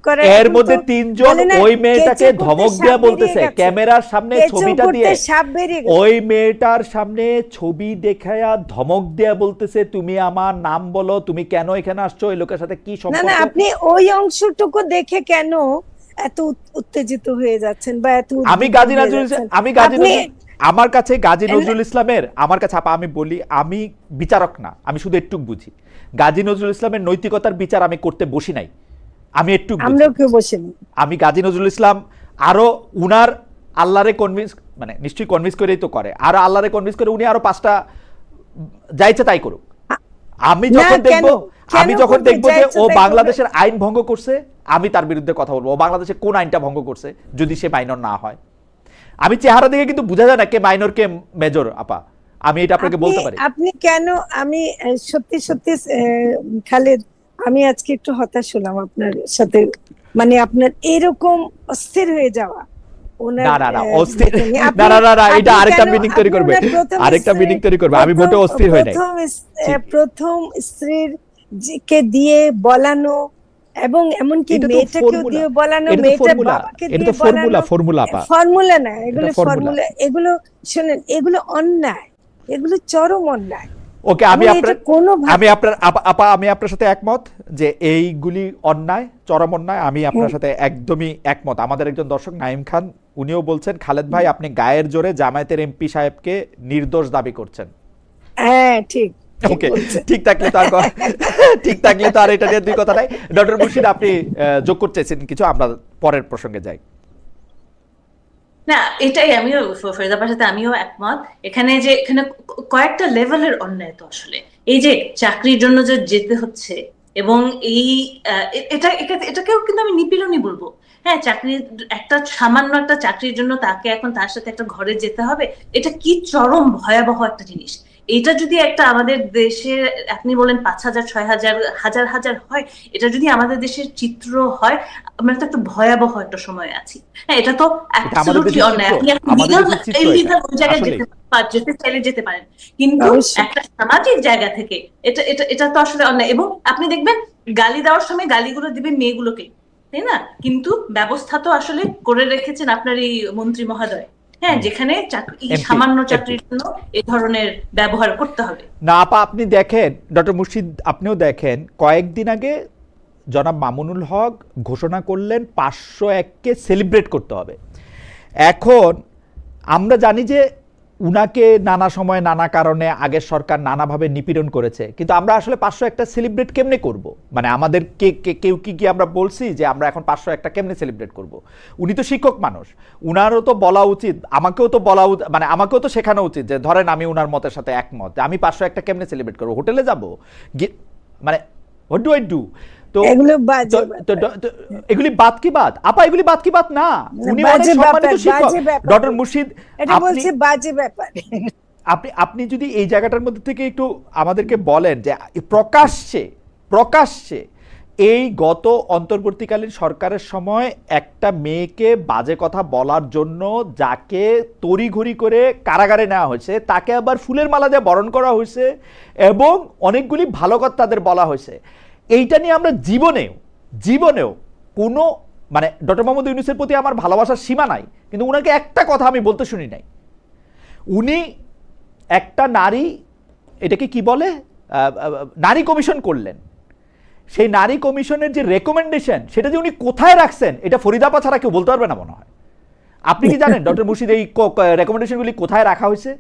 Speaker 1: করে
Speaker 2: এর মধ্যে 3 জন ওই মেয়েটাকে ধমক দেয়া বলতেছে, ক্যামেরার সামনে ছবিটা দিয়ে
Speaker 1: সাপ বেরিয়ে গেছে।
Speaker 2: ওই মেয়েটার সামনে ছবি দেখায়া ধমক দেয়া বলতেছে, তুমি আমার নাম বলো, তুমি কেন এখানে আসছো, ওই লোকের সাথে কি
Speaker 1: না
Speaker 2: সম্পর্ক।
Speaker 1: না, আপনি ওই অংশটুকু দেখে কেন এত উত্তেজিত হয়ে যাচ্ছেন বা এত
Speaker 2: আমি গাজী নজরুল আমার কাছে গাজী নজরুল ইসলামের, আমার কাছে আপা আমি বলি, আমি বিচারক না, আমি শুধু একটু বুঝি। গাজী নজরুল ইসলামের নৈতিকতার বিচার আমি করতে বসি নাই, আমি একটু
Speaker 1: আমরাও কেউ বসিনি।
Speaker 2: আমি গাজী নজরুল ইসলাম আরো উনার আল্লাহরে কনভিন্স, মানে নিশ্চয়ই কনভিন্স করেই তো করে, আর আল্লাহরে কনভিন্স করে উনি আরো 5টা যা ইচ্ছা তাই করুক। আমি যখন দেখবো যে ও বাংলাদেশের আইন ভঙ্গ করছে, আমি তার বিরুদ্ধে কথা বলবো। ও বাংলাদেশে কোন আইনটা ভঙ্গ করছে যদি সে মাইনর না হয়। আমি চেহারা দেখে কিন্তু বোঝা যায় না কে মাইনর কে মেজর আপা, আমি এটা আপনাকে বলতে পারি।
Speaker 1: আপনি কেন, আমি সত্যি সত্যি খালেদ, আমি আজকে একটু হতাশ হলাম আপনার সাথে, মানে আপনার এরকম অস্থির হয়ে যাওয়া।
Speaker 2: না না না, অস্থির না, এটা আরেকটা মিনিং তৈরি করবে, আমি মোটে অস্থির হই নাই।
Speaker 1: প্রথম স্ত্রীর কে দিয়ে বলানো, এবং এমনকি মেয়েটাকেও দিয়ে বলানো, মেয়েটার বাবাকে দিয়ে বলানো, ফর্মুলা না, এগুলো শুনেন, এগুলো অন্যায়, এগুলো চরম অন্যায়।
Speaker 2: ওকে, আমি আপনার সাথে একমত যে এইগুলি অন্যায়, চরম অন্যায়, আমি আপনার সাথে একদমই একমত। আমাদের একজন দর্শক নাইম খান, উনিও বলছেন, খালেদ ভাই আপনি গায়ের জোরে জামায়াতের এমপি সাহেবকে নির্দোষ দাবি করছেন।
Speaker 1: হ্যাঁ, ঠিক।
Speaker 2: ওকে, ঠিক থাকলে তো আর এটা নিয়ে দুই কথা নাই। ডক্টর মুর্শিদ, আপনি যোগ করতে চাইছেন কিছু? আমরা পরের প্রসঙ্গে যাই।
Speaker 3: না, এটাই আমিও ফরিদার সাথে আমিও একমত। এখানে কয়েকটা লেভেলের অন্যায় তো আসলে, এই যে চাকরির জন্য যে যেতে হচ্ছে, এবং এটাকেও কিন্তু আমি নিপীড়নই বলবো। হ্যাঁ, সামান্য একটা চাকরির জন্য তাকে এখন তার সাথে একটা ঘরে যেতে হবে, এটা কি চরম ভয়াবহ একটা জিনিস। এটা যদি একটা আমাদের দেশে, আপনি বলেন 5,000, 6,000, হাজার হাজার হয়, এটা যদি আমাদের দেশের চিত্র হয়, আমরা তো একটা ভয়াবহ একটা সময় আছি। হ্যাঁ, এটা তো অ্যাবসলিউটলি অন্যায়। আপনি ওই জায়গায় যেতে চাইলে যেতে পারেন, কিন্তু একটা সামাজিক জায়গা থেকে এটা তো আসলে অন্যায়। এবং আপনি দেখবেন গালি দেওয়ার সময় গালিগুলো দিবেন মেয়েগুলোকে, তাই না? কিন্তু ব্যবস্থা তো আসলে করে রেখেছেন আপনার এই মন্ত্রী মহোদয়। হ্যাঁ, যেখানে এই
Speaker 2: MP
Speaker 3: সামান্য চাকরির জন্য এই ধরনের ব্যবহার করতে হবে।
Speaker 2: না আপা, আপনি দেখেন ডক্টর মুর্শিদ, আপনিও দেখেন কয়েকদিন আগে জনাব মামুনুল হক ঘোষণা করলেন 501কে সেলিব্রেট করতে হবে। এখন আমরা জানি যে উনাকে নানা সময় নানা কারণে আগের সরকার নানাভাবে নিপীড়ন করেছে, কিন্তু আমরা আসলে 501টা সেলিব্রেট কেমনে করব? মানে আমাদের কেউ কি আমরা বলছি যে আমরা এখন 501টা কেমনে সেলিব্রেট করব? উনি তো শিক্ষক মানুষ, উনারও তো বলা উচিত, আমাকেও তো বলা মানে আমাকেও তো শেখানো উচিত যে ধরেন আমি উনার মতের সাথে একমত, আমি 501টা কেমনে সেলিব্রেট করবো? হোটেলে যাব? মানে হোয়াট ডু আই ডু? তো
Speaker 1: এগুলো বাজে
Speaker 2: এগুলি বাদ কি বাদ আপা, এগুলি বাদ কি বাদ না, উনি অনেক সম্মানিত শিক্ষক ডক্টর মুর্শিদ।
Speaker 1: এটা বলছে বাজে ব্যাপার।
Speaker 2: আপনি যদি এই জায়গাটার মধ্যে থেকে একটু আমাদেরকে বলেন যে প্রকাশ্যে এই গত অন্তর্বর্তীকালীন সরকারের সময় একটা মেয়েকে বাজে কথা বলার জন্য যাকে তড়িঘড়ি করে কারাগারে নেওয়া হয়েছে, তাকে আবার ফুলের মালা দিয়ে বরণ করা হয়েছে এবং অনেকগুলি ভালো কথা তাদের বলা হয়েছে। এইটা নিয়ে আমরা জীবনেও কোনো মানে ডক্টর মোহাম্মদ ইউনূসের প্রতি আমার ভালোবাসার সীমা নাই, কিন্তু উনাকে একটা কথা আমি বলতে শুনি নাই। উনি একটা নারী, এটাকে কি বলে, নারী কমিশন করলেন। সেই নারী কমিশনের যে রেকমেন্ডেশন, সেটা যে উনি কোথায় রাখছেন এটা ফরিদাপা ছাড়া কেউ বলতে পারবে না মনে হয়। আপনি কি জানেন ডক্টর মুর্শিদ এই রেকমেন্ডেশনগুলি কোথায় রাখা হয়েছে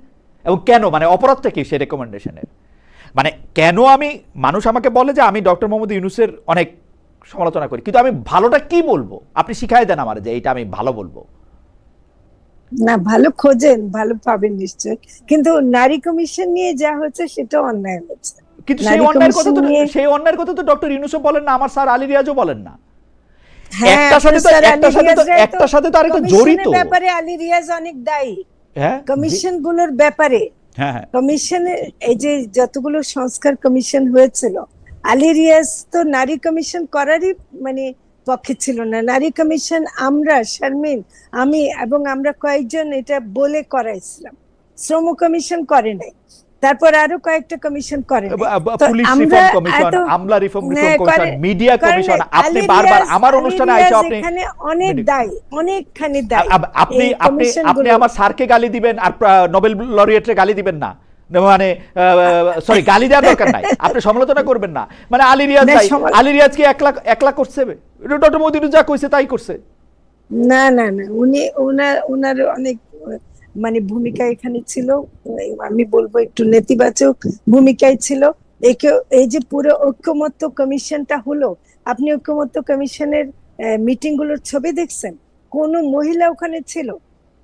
Speaker 2: এবং কেন? মানে অপরাধটা কি সেই রেকমেন্ডেশনের? মানে কেন মানুষ আমাকে বলে যে আমি ডক্টর মোহাম্মদ ইউনূসের অনেক সমালোচনা করি, কিন্তু আমি ভালোটা কি বলবো? আপনি শিখাই দেন আমার যে এইটা আমি ভালো বলবো।
Speaker 1: না, ভালো খোঁজেন, ভালো পাবেন নিশ্চয়, কিন্তু নারী কমিশন নিয়ে যা হচ্ছে সেটা অন্যায় হচ্ছে।
Speaker 2: কিন্তু সেই অন্যায়ের কথা তো ডক্টর ইউনূসও বলেন না, আমার স্যার আলী রিয়াজও বলেন না। একটার সাথে তো আরেকটা জড়িত।
Speaker 1: ব্যাপারে আলী রিয়াজ অনেক দায়ী, কমিশন গুলোর ব্যাপারে। কমিশনে এই যে যতগুলো সংস্কার কমিশন হয়েছিল, আলী রিয়াজ তো নারী কমিশন করারই মানে পক্ষে ছিল না। নারী কমিশন আমরা শারমিন, আমি এবং আমরা কয়েকজন এটা বলে করাইছিলাম। শ্রম কমিশন করে নাই, তারপর আরো কয়েকটা কমিশন করে,
Speaker 2: পুলিশ রিফর্ম কমিশন, আমলা রিফর্ম কমিশন, মিডিয়া কমিশন। আপনি বারবার আমার অনুষ্ঠানে আইসা আপনি
Speaker 1: এখানে অনেক দায়ী, অনেকখানি দায়ী।
Speaker 2: আপনি আমার স্যারকে গালি দিবেন আর নোবেল লরিয়েটরে গালি দিবেন না, মানে সরি গালি দেওয়ার দরকার নাই, আপনি সমালোচনা করবেন না। মানে আলী রিয়াজ কি একলা করছে? ডক্টর মোদি যা কইছে তাই করছে?
Speaker 1: না না না, উনার অনেক মানে ভূমিকা এখানে ছিল, আমি বলবো একটু নেতিবাচক ভূমিকায় ছিল। এই যে পুরো ঐক্যমত্য কমিশনটা হলো, আপনি ঐক্যমত্য কমিশনের মিটিং গুলোর ছবি দেখছেন? কোন মহিলা ওখানে ছিল?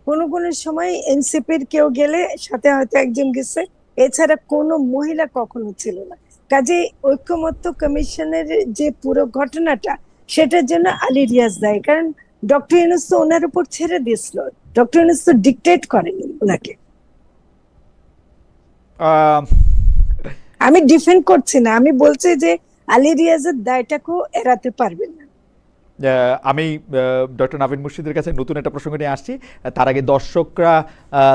Speaker 1: কোন সময় এনসিপির কেউ গেলে সাথে হয়তো একজন গেছে, এছাড়া কোনো মহিলা কখনো ছিল না। কাজে ঐক্যমত্য কমিশনের যে পুরো ঘটনাটা, সেটার জন্য আলী রিয়াজ দায়ী। কারণ ডক্টর ইউনূস তো ওনার উপর ছেড়ে দিয়েছিল, ডক্টর ইউনূস তো ডিকটেট করেনি ওনাকে। আমি ডিফেন্ড করছি না, আমি বলছি যে আলী রিয়াজের দায়টাকেও এড়াতে পারবেন না।
Speaker 2: আমি ডক্টর নাভিন মুর্শিদের কাছে নতুন একটা প্রসঙ্গ নিয়ে আসছি। তার আগে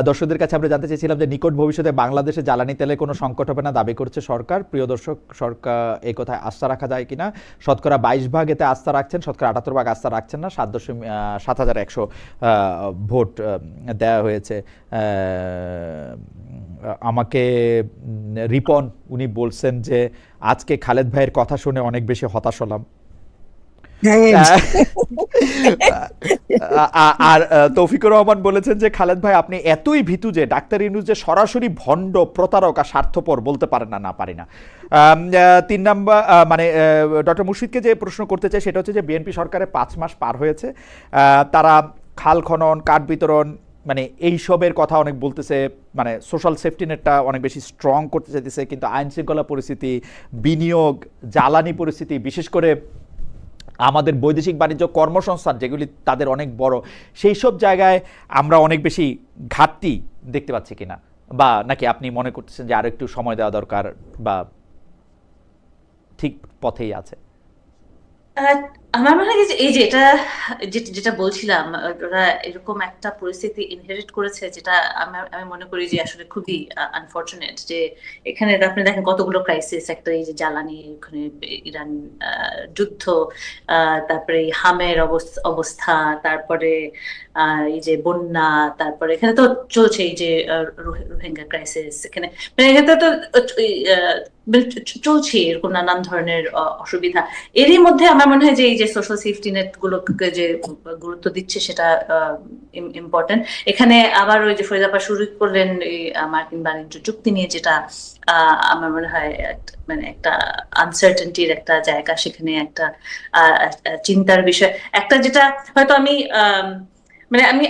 Speaker 2: দর্শকদের কাছে আমরা জানতে চেয়েছিলাম যে নিকট ভবিষ্যতে বাংলাদেশে জ্বালানি তেলে কোনো সংকট হবে না দাবি করছে সরকার। প্রিয় দর্শক, সরকার এই কথায় আস্থা রাখা যায় কিনা? শতকরা 22% এতে আস্থা রাখছেন, শতকরা 78% আস্থা রাখছেন না। 7,100 ভোট দেওয়া হয়েছে। আমাকে রিপন উনি বলছেন যে আজকে খালেদ ভাইয়ের কথা শুনে অনেক বেশি হতাশ হলাম। আর তৌফিকুর রহমান বলেছেন যে খালেদ ভাই আপনি এতই ভীতু যে ডাক্তার ইউনূস যে সরাসরি ভণ্ড, প্রতারক আর স্বার্থপর বলতে পারেন না। পারি না। 3 নাম্বার মানে ডক্টর মুর্শিদকে যে প্রশ্ন করতে চাই সেটা হচ্ছে যে বিএনপি সরকারের 5 মাস পার হয়েছে, তারা খাল খনন, কাঠ বিতরণ মানে এইসবের কথা অনেক বলতেছে, মানে সোশ্যাল সেফটি নেটটা অনেক বেশি স্ট্রং করতে চাইতেছে, কিন্তু আইন শৃঙ্খলা পরিস্থিতি, বিনিয়োগ, জ্বালানি পরিস্থিতি, বিশেষ করে আমাদের বৈদেশিক বাণিজ্য, কর্মসংস্থান যেগুলি তাদের অনেক বড়, সেই সব জায়গায় আমরা অনেক বেশি ঘাটতি দেখতে পাচ্ছি কিনা, বা নাকি আপনি মনে করতেছেন যে আরো একটু সময় দেওয়া দরকার বা ঠিক পথেই আছে?
Speaker 3: আমার মনে হয় যে এই যে এটা যেটা বলছিলাম, ওরা এরকম একটা পরিস্থিতি ইনহেরিট করেছে, যেটা আমি মনে করি যে আসলে খুবই আনফরচুনেট। যে এখানে আপনি দেখেন কতগুলো ক্রাইসিস, একটা এই যে জ্বালানি, ওখানে ইরান যুদ্ধ, তারপরে এই হামের অবস্থা, তারপরে এই যে বন্যা, তারপরে এখানে তো চলছে এই যে রোহিঙ্গা ক্রাইসিস, এখানে মানে এখানে তো মানে চলছে এরকম নানান ধরনের অসুবিধা। এরই মধ্যে আমার মনে হয় যে এই যে সোশ্যাল সেফটি নেট গুলোকে যে গুরুত্ব দিচ্ছে, সেটা ইম্পর্টেন্ট। এখানে আবার ওই যে ফরিদা শুরু করলেন এই মার্কিন বাণিজ্য চুক্তি নিয়ে, যেটা আমার মনে হয় মানে একটা আনসার্টেনটির একটা জায়গা, সেখানে একটা চিন্তার বিষয়, একটা যেটা হয়তো আমি মানে আমি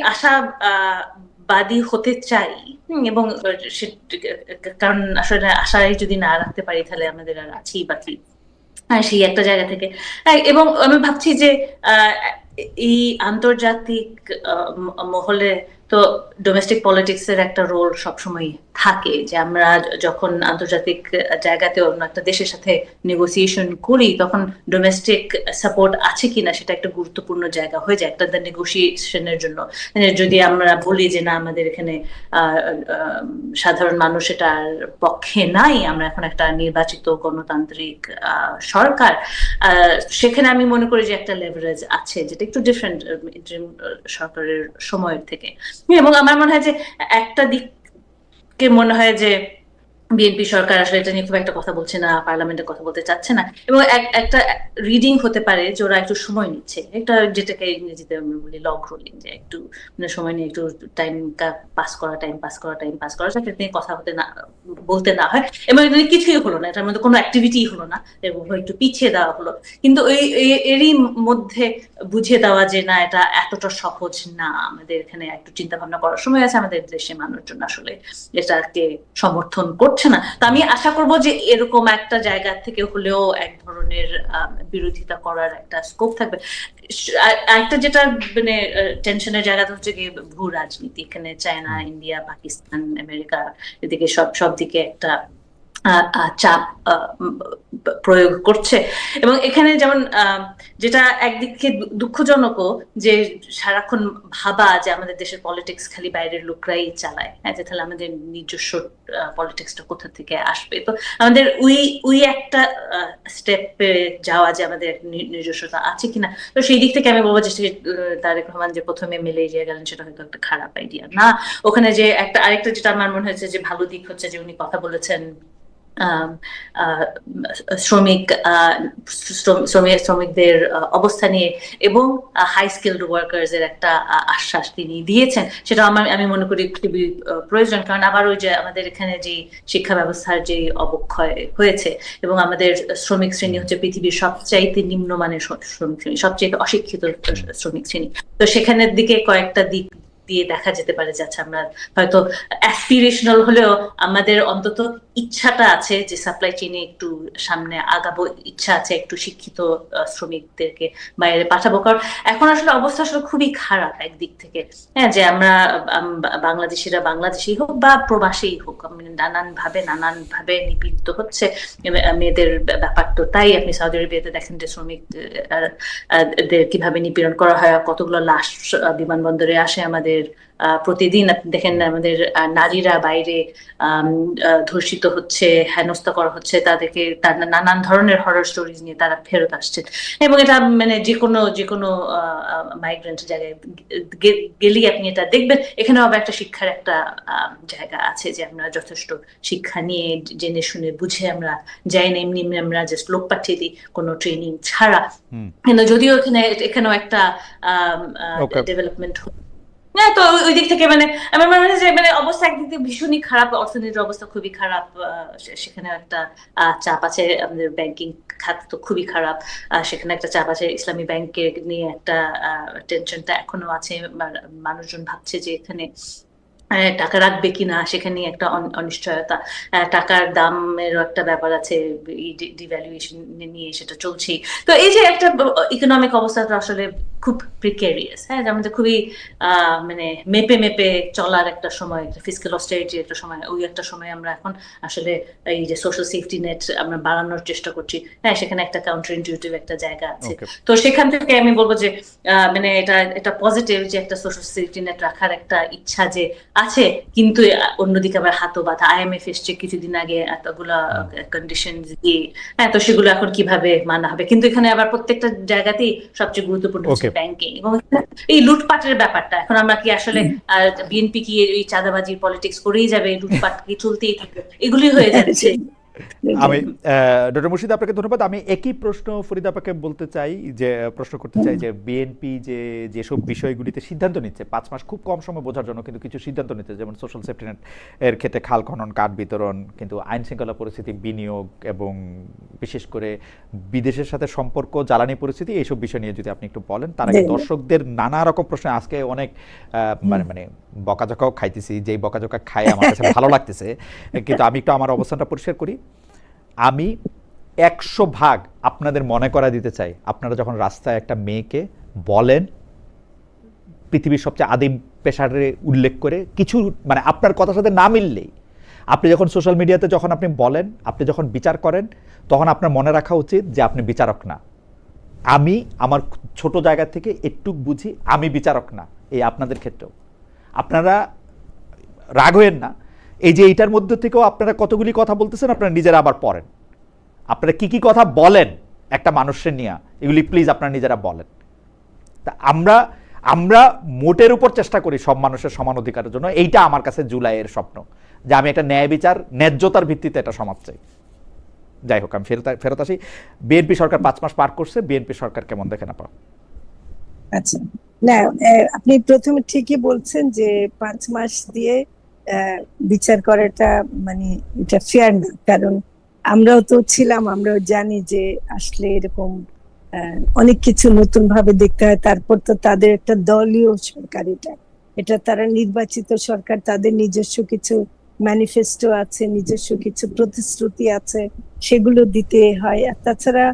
Speaker 3: বাদী হতে চাই। এবং কারণ আসলে আশাই যদি না রাখতে পারি, তাহলে আমাদের আর আছেই বাকি। হ্যাঁ, সেই একটা জায়গা থেকে। এবং আমি ভাবছি যে আহ, এই আন্তর্জাতিক মহলে তো ডোমেস্টিক পলিটিক্স এর একটা রোল সবসময় থাকে, যে আমরা যখন আন্তর্জাতিক জায়গাতে অন্য একটা দেশের সাথে নেগোসিয়েশন করি, তখন ডোমেস্টিক সাপোর্ট আছে কিনা সেটা একটা গুরুত্বপূর্ণ জায়গা হয়ে যায় একটা নেগোসিয়েশনের জন্য। যদি আমরা বলি যে না, আমাদের এখানে সাধারণ মানুষ এটার পক্ষে নাই, আমরা এখন একটা নির্বাচিত গণতান্ত্রিক সরকার, সেখানে আমি মনে করি যে একটা লেভারেজ আছে, যেটা একটু ডিফারেন্ট ইন্টারিম সরকারের সময়ের থেকে। এবং আমার মনে হয় যে একটা দিককে মনে হয় যে বিএনপি সরকার আসলে এটা নিয়ে খুব একটা কথা বলছে না, পার্লামেন্টে কথা বলতে চাচ্ছে না। এবং একটা রিডিং হতে পারে যে ওরা একটু সময় নিচ্ছে, একটা যেটাকে ইংরেজিতে আমরা বলি লগ রোলিং, যে একটু মানে সময় নিয়ে একটু টাইম পাস করা সেটা নিয়ে কথা বলতে না হয়। এবং এটা নিয়ে কিছুই হলো না, এটার মধ্যে কোনো অ্যাক্টিভিটি হলো না, এবং একটু পিছিয়ে দেওয়া হলো। কিন্তু এরই মধ্যে বুঝিয়ে দেওয়া যে না, এটা এতটা সহজ না, আমাদের এখানে একটু চিন্তা ভাবনা করার সময় আছে, আমাদের দেশে মানুষজন আসলে এটাকে সমর্থন করছে না। তো আমি আশা করব যে এরকম একটা জায়গা থেকে হলেও এক ধরনের বিরোধিতা করার একটা স্কোপ থাকবে। একটা যেটা মানে টেনশনের জায়গাটা হচ্ছে কি ভূ রাজনীতি, এখানে চায়না, ইন্ডিয়া, পাকিস্তান, আমেরিকা, এদিকে সব দিকে একটা চাপ প্রয়োগ করছে। এবং এখানে যেমন যেটা একদিকে দুঃখজনকও, যে সারাক্ষণ ভাবা যে আমাদের দেশের পলিটিক্স খালি বাইরের লোকরাই চালায়, হ্যাঁ, যে তাহলে আমাদের নিজস্ব পলিটিক্সটা কোথা থেকে আসবে। তো আমাদের ওই একটা স্টেপে যাওয়া, যে আমাদের নিজস্বতা আছে কিনা। তো সেই দিক থেকে আমি বলবো যে তারেক রহমান যে প্রথমে মালয়েশিয়া গেলেন, সেটা হয়তো একটা খারাপ আইডিয়া না। ওখানে যে আরেকটা যেটা আমার মনে হয়েছে যে ভালো দিক হচ্ছে যে উনি কথা বলেছেন শ্রমিক শ্রমিকদের অবস্থা নিয়ে, এবং হাই স্কিলড ওয়ার্কার্স এর একটা আশ্বাস তিনি দিয়েছেন। সেটা আমি মনে করি খুবই প্রয়োজন। কারণ আবার ওই যে আমাদের এখানে যে শিক্ষা ব্যবস্থার যে অবক্ষয় হয়েছে, এবং আমাদের শ্রমিক শ্রেণী হচ্ছে পৃথিবীর সবচাইতে নিম্নমানের শ্রমিক শ্রেণী, সবচেয়ে অশিক্ষিত শ্রমিক শ্রেণী। তো সেখানের দিকে কয়েকটা দিক দিয়ে দেখা যেতে পারে যে আচ্ছা, আমরা হয়তো অ্যাসপিরেশনাল হলেও আমাদের অন্তত ইচ্ছাটা আছে যে সাপ্লাই চেইনে একটু সামনে আগাবো, ইচ্ছা আছে একটু শিক্ষিত শ্রমিকদেরকে বাইরে পাঠাবো। কারণ এখন আসলে অবস্থা আসলে খুবই খারাপ একদিক থেকে। হ্যাঁ, যে আমরা বাংলাদেশিরা, বাংলাদেশি হোক বা প্রবাসী হোক, নানান ভাবে নিপীড়িত হচ্ছে মেয়েদের ব্যাপার। তো তাই আপনি সৌদি আরবিয়াতে দেখেন যে শ্রমিকদের কিভাবে নিপীড়ন করা হয়, কতগুলো লাশ বিমানবন্দরে আসে আমাদের প্রতিদিন। আপনি দেখেন আমাদের নারীরা বাইরে ধর্ষিত হচ্ছে, হেনস্থা করা হচ্ছে তাদেরকে, তার নানান ধরনের হরর স্টোরিজ নিয়ে তারা ফেরত আসছে। এবং এটা মানে যে কোনো মাইগ্রেন্ট জায়গায় গেলেই আপনি এটা দেখবেন। এখানেও আবার একটা শিক্ষার একটা জায়গা আছে, যে আমরা যথেষ্ট শিক্ষা নিয়ে জেনে শুনে বুঝে আমরা যাই না, এমনি আমরা জাস্ট লোক পাঠিয়ে দিই কোনো ট্রেনিং ছাড়া। কিন্তু যদিও এখানেও একটা ডেভেলপমেন্ট। হ্যাঁ, তো ওই দিক থেকে মানে আমার মনে হয় যে মানে অবস্থা একদিক দিয়ে ভীষণই খারাপ, অর্থনীতির অবস্থা খুবই খারাপ, সেখানে একটা চাপ আছে। আমাদের ব্যাংকিং খাত তো খুবই খারাপ, সেখানে একটা চাপ আছে। ইসলামী ব্যাংকের নিয়ে একটা টেনশনটা এখনো আছে। মানুষজন ভাবছে যে এখানে টাকা রাখবে কিনা, সেখানে একটা অনিশ্চয়তা। টাকার দামেরও একটা ব্যাপার আছে, ডিভ্যালুয়েশন নিয়ে সেটা চলছেই। তো এই যে একটা ইকোনমিক অবস্থাটা আসলে খুব প্রিকেরিয়াস, হ্যাঁ, যেমন খুবই মানে মেপে মেপে চলার একটা সময়, ফিসক্যাল অস্টেরিটির একটা সময়, ওই একটা সময় আমরা এখন আসলে এই যে সোশ্যাল সেফটি নেট আমরা বাড়ানোর চেষ্টা করছি, হ্যাঁ, সেখানে একটা কাউন্টার ইনটিউটিভ একটা জায়গা আছে। তো সেখান থেকে আমি বলবো যে মানে এটা পজিটিভ যে একটা সোশ্যাল সেফটি নেট রাখার একটা ইচ্ছা যে আছে, কিন্তু অন্যদিকে আবার হাতও বাঁধা। IMF এসছে কিছুদিন আগে এতগুলা কন্ডিশন দিয়ে, হ্যাঁ, তো সেগুলো এখন কিভাবে মানা হবে? কিন্তু এখানে আবার প্রত্যেকটা জায়গাতেই সবচেয়ে গুরুত্বপূর্ণ হচ্ছে ব্যাংকিং এবং এই লুটপাটের ব্যাপারটা। এখন আমরা কি আসলে বিএনপি কি এই চাঁদাবাজির পলিটিক্স করেই যাবে, লুটপাট কি চলতেই থাকবে, এগুলি হয়ে যাচ্ছে।
Speaker 2: আমি ডক্টর মুর্শিদ আপনাকে ধন্যবাদ। আমি একই প্রশ্ন ফরিদা আপাকে বলতে চাই, যে প্রশ্ন করতে চাই যে বিএনপি যেসব বিষয়গুলিতে সিদ্ধান্ত নিচ্ছে, 5 মাস খুব কম সময় বোঝার জন্য কিন্তু কিছু সিদ্ধান্ত নিচ্ছে, যেমন সোশ্যাল সেফটি নেট এর ক্ষেত্রে খাল খনন, কাঠ বিতরণ, কিন্তু আইন শৃঙ্খলা পরিস্থিতি, বিনিয়োগ এবং বিশেষ করে বিদেশের সাথে সম্পর্ক, জ্বালানি পরিস্থিতি, এইসব বিষয় নিয়ে যদি আপনি একটু বলেন। তার আগে দর্শকদের নানা রকম প্রশ্ন, আজকে অনেক মানে বকাঝকাও খাইতেছি, যেই বকাঝকা খাই আমার কাছে ভালো লাগতেছে, কিন্তু আমি একটু আমার অবস্থানটা পরিষ্কার করি। আমি 100% আপনাদের মনে করা দিতে চাই, আপনারা যখন রাস্তায় একটা মেয়েকে বলেন পৃথিবীর সবচেয়ে আদিম পেশারে উল্লেখ করে কিছু, মানে আপনার কথার সাথে না মিললেই, আপনি যখন সোশ্যাল মিডিয়াতে যখন আপনি বলেন, আপনি যখন বিচার করেন, তখন আপনার মনে রাখা উচিত যে আপনি বিচারক না। আমি আমার ছোট জায়গা থেকে একটু বুঝি, আমি বিচারক না। এই আপনাদের ক্ষেত্রেও আপনারা রাগ হয়েন না, এই যে এইটার মধ্যে থেকেও আপনারা কতগুলি কথা বলতেছেন, আপনারা নিজেরা আবার পড়েন, আপনারা কি কি কথা বলেন একটা মানুষের নিয়ে, এগুলি প্লিজ আপনারা নিজেরা বলেন। তা আমরা মোটের উপর চেষ্টা করি সব মানুষের সমান অধিকারের জন্য। এইটা আমার কাছে জুলাইয়ের স্বপ্ন, যে আমি একটা ন্যায় বিচার, ন্যায্যতার ভিত্তিতে একটা সমাজ চাই। যাই হোক, আমি ফেরত আসি। বিএনপি সরকার 5 মাস পার করছে, বিএনপি সরকার কেমন দেখেন আপনারা?
Speaker 1: আচ্ছা, না, আপনি প্রথমে ঠিকই বলছেন যে 5 মাস দিয়ে বিচার করাটা মানে এটা ফেয়ার না, কারণ আমরাও তো ছিলাম, আমরাও জানি যে আসলে এরকম অনেক কিছু নতুন ভাবে দেখতে হয়। তারপর তো তাদের একটা দলীয় সরকার, এটা তারা নির্বাচিত সরকার, তাদের নিজস্ব কিছু ম্যানিফেস্টো আছে, নিজস্ব কিছু প্রতিশ্রুতি আছে, সেগুলো দিতে হয়। আর তাছাড়া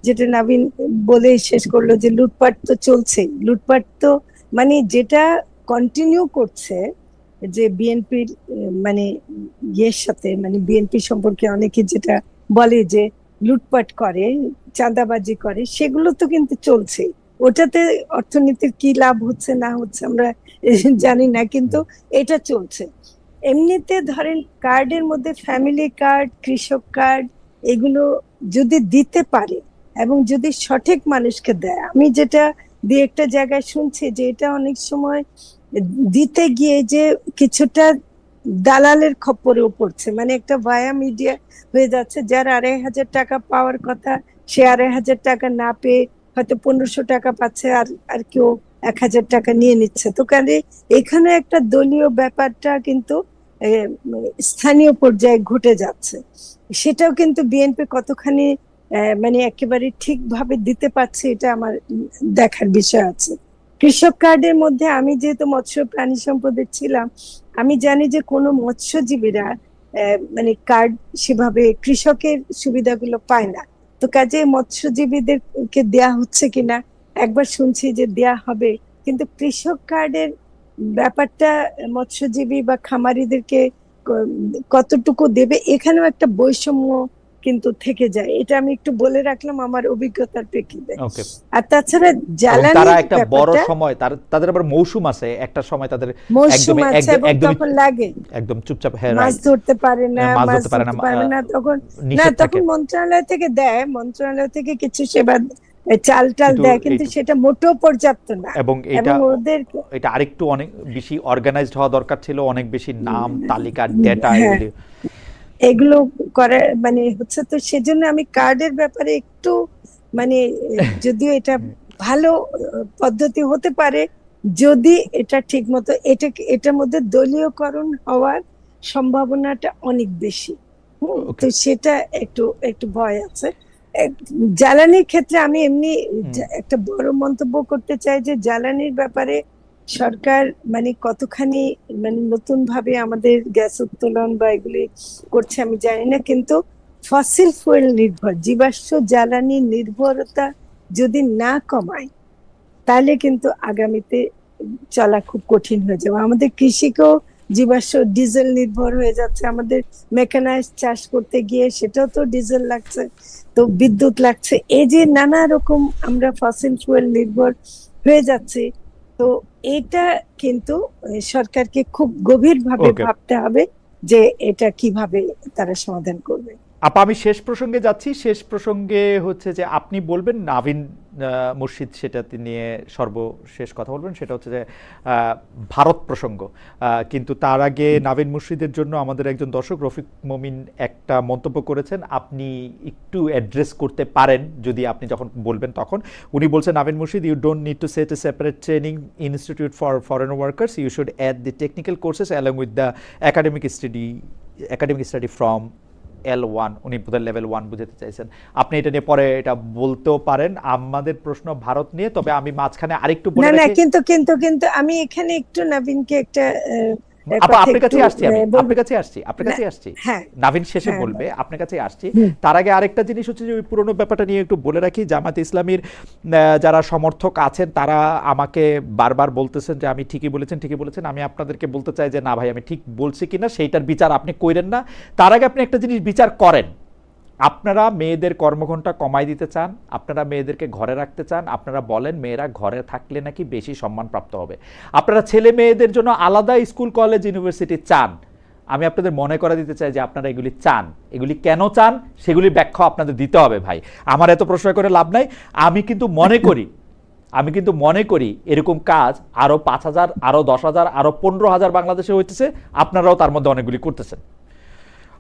Speaker 1: যেটা নবীন বলে শেষ করলো যে লুটপাট তো চলছেই, লুটপাট তো মানে যেটা কন্টিনিউ করছে, যে বিএনপির মানে ইয়ের সাথে, মানে বিএনপি সম্পর্কে অনেকে যেটা বলে যে লুটপাট করে, চাঁদাবাজি করে, সেগুলো তো কিন্তু চলছেই। ওটাতে অর্থনীতির কি লাভ হচ্ছে না হচ্ছে আমরা জানি না, কিন্তু এটা চলছে। এমনিতে ধরেন কার্ডের মধ্যে ফ্যামিলি কার্ড, কৃষক কার্ড, এগুলো যদি দিতে পারে এবং যদি সঠিক মানুষকে দেয়, আমি যেটা দিয়ে একটা জায়গায় শুনছি যে এটা অনেক সময় দিতে গিয়ে যে কিছুটা দালালের খপ্পরেও পড়ছে, মানে একটা ভায়া মিডিয়া হয়ে যাচ্ছে, যার 2,500 টাকা পাওয়ার কথা সে 2,500 টাকা না পেয়ে হয়তো 1,500 টাকা পাচ্ছে, আর কেউ 1,000 টাকা নিয়ে নিচ্ছে। তো কারণ এখানে একটা দলীয় ব্যাপারটা কিন্তু স্থানীয় পর্যায়ে ঘটে যাচ্ছে, সেটাও কিন্তু বিএনপি কতখানি মানে একেবারে ঠিকভাবে দিতে পারছে, এটা আমার দেখার বিষয় আছে। কৃষক কার্ডের মধ্যে আমি যেহেতু মৎস্য প্রাণী সম্পদের ছিলাম, আমি জানি যে কোনো মৎস্যজীবীরা মানে কার্ড সেভাবে কৃষকের সুবিধাগুলো পায় না। তো কাজে মৎস্যজীবীদেরকে দেয়া হচ্ছে কিনা, একবার শুনছি যে দেয়া হবে, কিন্তু কৃষক কার্ডের ব্যাপারটা মৎস্যজীবী বা খামারিদেরকে কতটুকু দেবে, এখানেও একটা বৈষম্য কিন্তু থেকে যায়। এটা আমি একটু বলে রাখলাম আমার অভিজ্ঞতার প্রেক্ষিতে। আর তাছাড়া জ্বালানি,
Speaker 2: তারা একটা বড় সময়, তাদের আবার মৌসুম আছে, একটা সময় তাদের
Speaker 1: তখন লাগে
Speaker 2: একদম চুপচাপ,
Speaker 1: মাছ ধরতে পারে না, তখন মন্ত্রণালয় থেকে দেয়, মন্ত্রণালয় থেকে কিছু সেবা চাল দেয়, কিন্তু সেটা মোটেও পর্যাপ্ত না।
Speaker 2: এবং এটা আরেকটু অনেক বেশি অর্গানাইজড হওয়া দরকার ছিল, অনেক বেশি নাম, তালিকা, ডেটা,
Speaker 1: এগুলো করে মানে হচ্ছে। তো সেজন্য আমি কার্ডের ব্যাপারে একটু মানে যদিও এটা ভালো পদ্ধতি হতে পারে, যদি এটা ঠিক মতো এটার মধ্যে দলীয়করণ হওয়ার সম্ভাবনাটা অনেক বেশি, তো সেটা একটু ভয় আছে। জ্বালানির ক্ষেত্রে আমি এমনি একটা বড় মন্তব্য করতে চাই যে জ্বালানির ব্যাপারে সরকার মানে কতখানি মানে নতুন ভাবে আমাদের গ্যাস উত্তোলন বা এগুলি করছে আমি জানি না, কিন্তু ফসিল ফুয়েল নির্ভর জীবাশ্ম জ্বালানি নির্ভরতা যদি না কমায়, তাহলে কিন্তু আগামীতে চলা খুব কঠিন হয়ে যাবে। আমাদের কৃষিকেও জীবাশ্ম ডিজেল নির্ভর হয়ে যাচ্ছে, আমাদের মেকানাইজ চাষ করতে গিয়ে সেটাও তো ডিজেল লাগছে, তো বিদ্যুৎ লাগছে, এই যে নানা রকম আমরা ফসিল ফুয়েল নির্ভর হয়ে যাচ্ছে। তো এটা কিন্তু সরকারকে খুব গভীরভাবে
Speaker 2: ওকে
Speaker 1: ভাবতে হবে যে এটা কিভাবে তারা সমাধান করবে।
Speaker 2: আপা, আমি শেষ প্রসঙ্গে যাচ্ছি। শেষ প্রসঙ্গে হচ্ছে যে আপনি বলবেন নাভিন মুর্শিদ, সেটা নিয়ে সর্বশেষ কথা বলবেন, সেটা হচ্ছে যে ভারত প্রসঙ্গ। কিন্তু তার আগে নাভিন মুর্শিদের জন্য আমাদের একজন দর্শক রফিক মমিন একটা মন্তব্য করেছেন, আপনি একটু অ্যাড্রেস করতে পারেন যদি আপনি যখন বলবেন তখন। উনি বলছেন, Navin Murshid, you don't need to set a separate training institute for foreign workers, you should add the technical courses along with the academic study from L1। উনি বোধহয় লেভেল 1 বুঝাতে চাইছেন। আপনি এটা নিয়ে পরে এটা বলতেও পারেন। আমাদের প্রশ্ন ভারত নিয়ে, তবে আমি মাঝখানে আরেকটু বলে
Speaker 1: না
Speaker 2: রাখি।
Speaker 1: কিন্তু আমি এখানে একটু নবীনকে একটা
Speaker 2: আপা, আপনার কাছে আসছি, আমি আপনার কাছে আসছি।
Speaker 1: হ্যাঁ
Speaker 2: নাভিন শেষে
Speaker 1: হ্যাঁ
Speaker 2: বলবে, আপনার কাছে আসছি। তার আগে আরেকটা জিনিস হচ্ছে যে ওই পুরনো ব্যাপারটা নিয়ে একটু বলে রাখি। জামাত ইসলামীর যারা সমর্থক আছেন তারা আমাকে বারবার বলতেছেন যে আমি ঠিকই বলেছেন। আমি আপনাদেরকে বলতে চাই যে না ভাই, আমি ঠিক বলছি কিনা সেইটার বিচার আপনি কইরেন না। তার আগে আপনি একটা জিনিস বিচার করেন। আপনারা মেয়েদের কর্মঘণ্টা কমাই দিতে চান, আপনারা মেয়েদেরকে ঘরে রাখতে চান, আপনারা বলেন মেয়েরা ঘরে থাকলে নাকি বেশি সম্মানপ্রাপ্ত হবে, আপনারা ছেলে মেয়েদের জন্য আলাদা স্কুল কলেজ ইউনিভার্সিটি চান। আমি আপনাদের মনে করে দিতে চাই যে আপনারা এগুলি চান, এগুলি কেন চান সেগুলি ব্যাখ্যা আপনাদের দিতে হবে ভাই। আমার এত প্রশ্ন করে লাভ নাই। আমি কিন্তু মনে করি এরকম কাজ আরো 5,000, আরো 10,000, আরো 15,000 বাংলাদেশে হইতেছে, আপনারাও তার মধ্যে অনেকগুলি করতেছেন।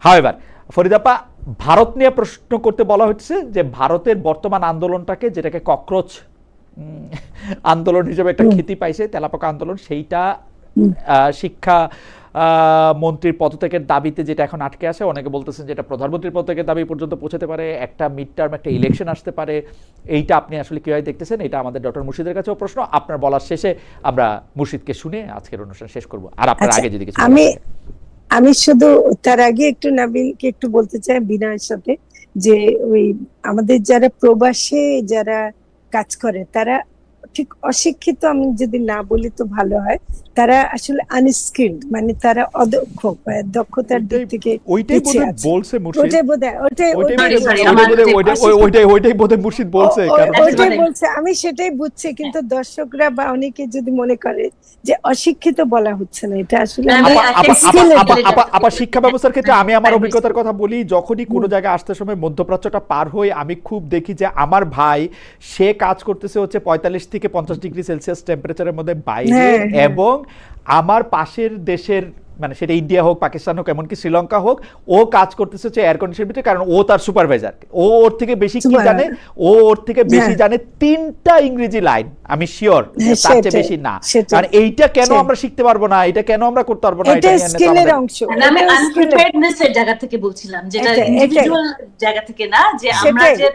Speaker 2: হাওয়েভার, ফরিদাপা, ভারত নিয়ে প্রশ্ন করতে বলা হচ্ছে যে ভারতের বর্তমান আন্দোলনটাকে, যেটাকে ককরোচ আন্দোলন হিসেবে একটা খ্যাতি পাইছে, তেলাপোকা আন্দোলন, সেইটা শিক্ষা মন্ত্রীর পদত্যাগের দাবিতে যেটা এখন আটকে আছে, অনেকে বলতেছেন যেটা প্রধানমন্ত্রীর পদত্যাগের দাবি পর্যন্ত পৌঁছাতে পারে, একটা মিড টার্ম একটা ইলেকশন আসতে পারে। এইটা আপনি আসলে কিভাবে দেখতেছেন? এটা আমাদের ডক্টর মুর্শিদের কাছেও প্রশ্ন। আপনার বলার শেষে আমরা মুর্শিদকে শুনে আজকের অনুষ্ঠান শেষ করব। আর আপনার আগে যদি কিছু
Speaker 1: আমি শুধু তার আগে একটু নবীনকে একটু বলতে চাই বিনয়ের সাথে, যে ওই আমাদের যারা প্রবাসে যারা কাজ করে তারা ঠিক অশিক্ষিত, আমি যদি না বলি তো ভালো হয়, তারা আসলে আনস্কিলড, মানে তারা অদক্ষ, দক্ষতার দিক থেকে
Speaker 2: ওইটাই বলছে মুর্শিদ, ওইটাই মুর্শিদ বলছে।
Speaker 1: আমি সেটাই বুঝছি, কিন্তু দর্শকরা বা অনেকে যদি মনে করে যে অশিক্ষিত বলা হচ্ছে না, এটা আসলে
Speaker 2: আবার শিক্ষা ব্যবস্থার ক্ষেত্রে আমি আমার অভিজ্ঞতার কথা বলি। যখনই কোনো জায়গায় আসতে সময় মধ্যপ্রাচ্যটা পার হই, আমি খুব দেখি যে আমার ভাই সে কাজ করতেছে হচ্ছে 45 থেকে 50 ডিগ্রি সেলসিয়াস টেম্পারেচারের মধ্যে বাইরে, এবং আমার পাশের দেশের, মানে সেটা ইন্ডিয়া হোক, পাকিস্তান হোক, এমনকি শ্রীলঙ্কা হোক, ও কাজ করতেছে হচ্ছে এয়ার কন্ডিশনের ভিতরে, কারণ ও তার সুপারভাইজার, ওর থেকে বেশি কি জানে, ওর থেকে বেশি জানে 3টা ইংরেজি লাইন, আমি শিওর তার চেয়ে বেশি না। কারণ এইটা কেন আমরা শিখতে পারবো না, এটা কেন আমরা করতে পারবো না,
Speaker 1: এটা স্কিলের অংশ।
Speaker 3: আমি আনপ্রিপেয়ার্ডনেস এর জায়গা থেকে বলছিলাম, যেটা ইন্ডিভিজুয়াল জায়গা থেকে না, যে আমরা যে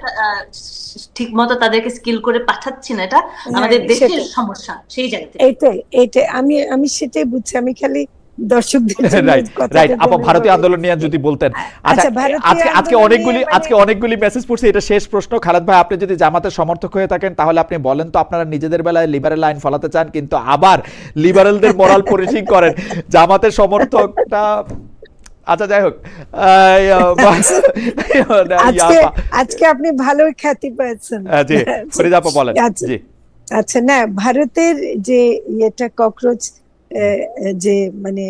Speaker 3: ঠিকমতো তাদেরকে স্কিল করে পাঠাচ্ছি না, এটা আমাদের দেশের সমস্যা, সেই জায়গা থেকে।
Speaker 1: এইটাই আমি সেটাই বুঝছি। আমি খালি দর্শকদের
Speaker 2: ভারতীয় আন্দোলন নিয়ে যদি বলতেন। আচ্ছা, আজকে অনেকগুলি মেসেজ পড়ছে, এটা শেষ প্রশ্ন। খালেদ ভাই, আপনি যদি জামাতের সমর্থক হয়ে থাকেন তাহলে আপনি বলেন তো, আপনারা নিজেদের বেলায় লিবারেল লাইন ফলাতে চান, কিন্তু আবার লিবারেলদের মোরাল পলিসিং করেন, জামাতের সমর্থকটা। আচ্ছা, যাই হোক,
Speaker 1: আজকে আপনি ভালো খ্যাতি পেয়েছেন।
Speaker 2: জি, ফরিদা আপা বলেন। জি,
Speaker 1: আচ্ছা, না, ভারতের যে এটা ককরোচ যে মানে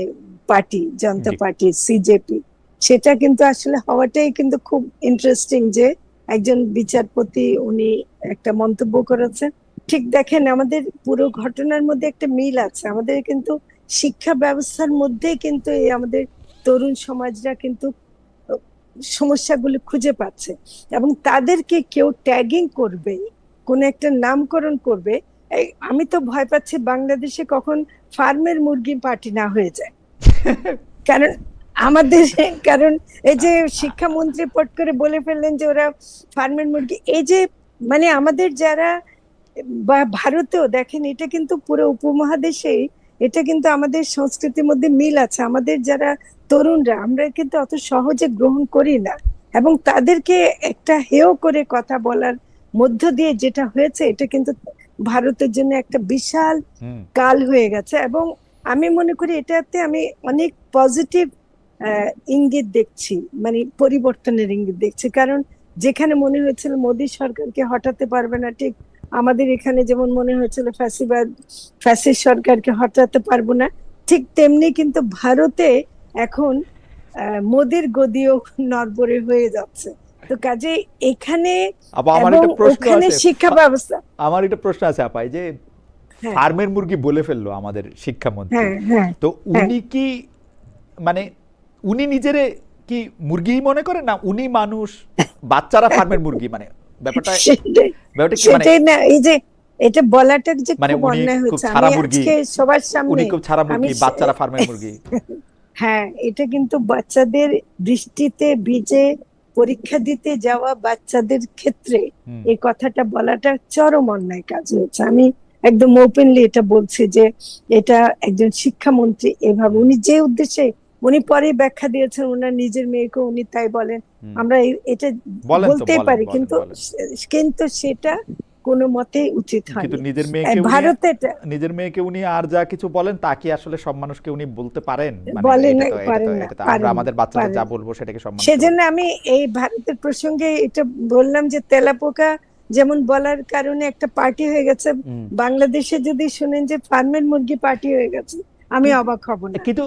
Speaker 1: পার্টি, জনতা পার্টি, সিজেপি, সেটা কিন্তু আসলে হওয়াটাই কিন্তু খুব ইন্টারেস্টিং, যে একজন বিচারপতি উনি একটা মন্তব্য করেছেন। ঠিক দেখেন, আমাদের পুরো ঘটনার মধ্যে একটা মিল আছে। আমাদের কিন্তু শিক্ষা ব্যবস্থার মধ্যে কিন্তু এই আমাদের তরুণ সমাজরা কিন্তু সমস্যাগুলো খুঁজে পাচ্ছে, এবং তাদেরকে কেউ ট্যাগিং করবে, কোন একটা নামকরণ করবে। আমি তো ভয় পাচ্ছি বাংলাদেশে কখন ফার্মের মুরগি পার্টি না হয়ে যায়। কারণ এই যে শিক্ষামন্ত্রী পট করে বলে ফেললেন যে ওরা ফার্মের মুরগি, এই যে মানে আমাদের যারা ভারতেও দেখেন, এটা কিন্তু পুরো উপমহাদেশেই এটা কিন্তু আমাদের সংস্কৃতির মধ্যে মিল আছে। আমাদের যারা তরুণরা, আমরা কিন্তু অত সহজে গ্রহণ করি না, এবং তাদেরকে একটা হেয় করে কথা বলার মধ্য দিয়ে যেটা হয়েছে, এটা কিন্তু ভারতের জন্য একটা বিশাল
Speaker 2: হুম
Speaker 1: কাল হয়ে গেছে। এবং আমি মনে করি এটাতে আমি অনেক পজিটিভ ইঙ্গিত দেখছি, মানে পরিবর্তনের ইঙ্গিত দেখছি। কারণ যেখানে মনে হয়েছিল মোদী সরকারকে হটাতে পারবে না, ঠিক আমাদের এখানে যেমন মনে হয়েছিল ফ্যাসিস্ট সরকারকে হটাতে পারবো না, ঠিক তেমনি কিন্তু ভারতে এখন মোদির গদিও নড়বড়ে হয়ে যাচ্ছে। তো কাজে এখানে
Speaker 2: আপা আমার
Speaker 1: এবং
Speaker 2: একটা প্রশ্ন
Speaker 1: ওখানে
Speaker 2: আছে,
Speaker 1: শিক্ষা ব্যবস্থা।
Speaker 2: আমার একটা প্রশ্ন আছে আপা, এই যে
Speaker 1: হ্যাঁ,
Speaker 2: ফার্মের মুরগি বলে ফেললো আমাদের শিক্ষামন্ত্রী,
Speaker 1: হ্যাঁ, হ্যাঁ,
Speaker 2: তো
Speaker 1: হ্যাঁ।
Speaker 2: উনি কি মানে উনি নিজেরে কি মুরগি মনে করেন, না উনি মানুষ, বাচ্চারা ফার্মের মুরগি, মানে ব্যাপারটা
Speaker 1: সেটাই
Speaker 2: ব্যাপারটা কি মানে,
Speaker 1: সেটাই না, এই যে এটা বলাটা যে
Speaker 2: মানে
Speaker 1: খুব
Speaker 2: উনি
Speaker 1: অন্যায়
Speaker 2: খুব
Speaker 1: হয়েছে।
Speaker 2: ছাড়া
Speaker 1: আমি
Speaker 2: মুরগি,
Speaker 1: আজকে সবার
Speaker 2: উনি
Speaker 1: সামনে
Speaker 2: খুব ছাড়া
Speaker 1: আমি
Speaker 2: মুরগি, বাচ্চারা ফার্মের মুরগি।
Speaker 1: হ্যাঁ, এটা কিন্তু বাচ্চাদের বৃষ্টিতে ভিজে পরীক্ষা দিতে যাওয়া বাচ্চাদের ক্ষেত্রে
Speaker 2: হুম
Speaker 1: এই কথাটা বলাটা চরম অন্যায় কাজ হয়েছে। আমি একদম ওপেনলি এটা বলছি যে এটা একজন শিক্ষামন্ত্রী এভাবে, উনি যে উদ্দেশ্যে, উনি পরে ব্যাখ্যা দিয়েছেন ওনার নিজের মেয়েকে উনি তাই বলেন,
Speaker 2: হুম
Speaker 1: আমরা এটা
Speaker 2: বলেন তো,
Speaker 1: বলতেই
Speaker 2: বলেন
Speaker 1: পারি,
Speaker 2: বলেন
Speaker 1: কিন্তু
Speaker 2: বলেন।
Speaker 1: কিন্তু সেটা কোনো মতেই উচিত
Speaker 2: কিন্তু
Speaker 1: হয়নি।
Speaker 2: নিজের মেয়েকে উনি,
Speaker 1: ভারতে এটা
Speaker 2: নিজের মেয়েকে উনি আর যা কিছু বলেন তা কি আসলে সব মানুষকে উনি বলতে পারেন? মানে
Speaker 1: বলেন,
Speaker 2: এটা তো এটা তো
Speaker 1: পারেন না,
Speaker 2: এটা তো আমরা
Speaker 1: পারেন না,
Speaker 2: আমাদের বাচ্চাদের যা
Speaker 1: পারেন না।
Speaker 2: বলবো সেটাকে সব মানুষকে
Speaker 1: সেজন্য
Speaker 2: বলবো।
Speaker 1: আমি এই ভারতের প্রসঙ্গে এটা বললাম যে তেলাপোকা যেমন বলার কারণে একটা পার্টি হয়ে গেছে,
Speaker 2: হুম।
Speaker 1: বাংলাদেশে যদি শুনেন যে ফার্মের মুরগি পার্টি হয়ে গেছে, আমি অবাক হব না।
Speaker 2: কিন্তু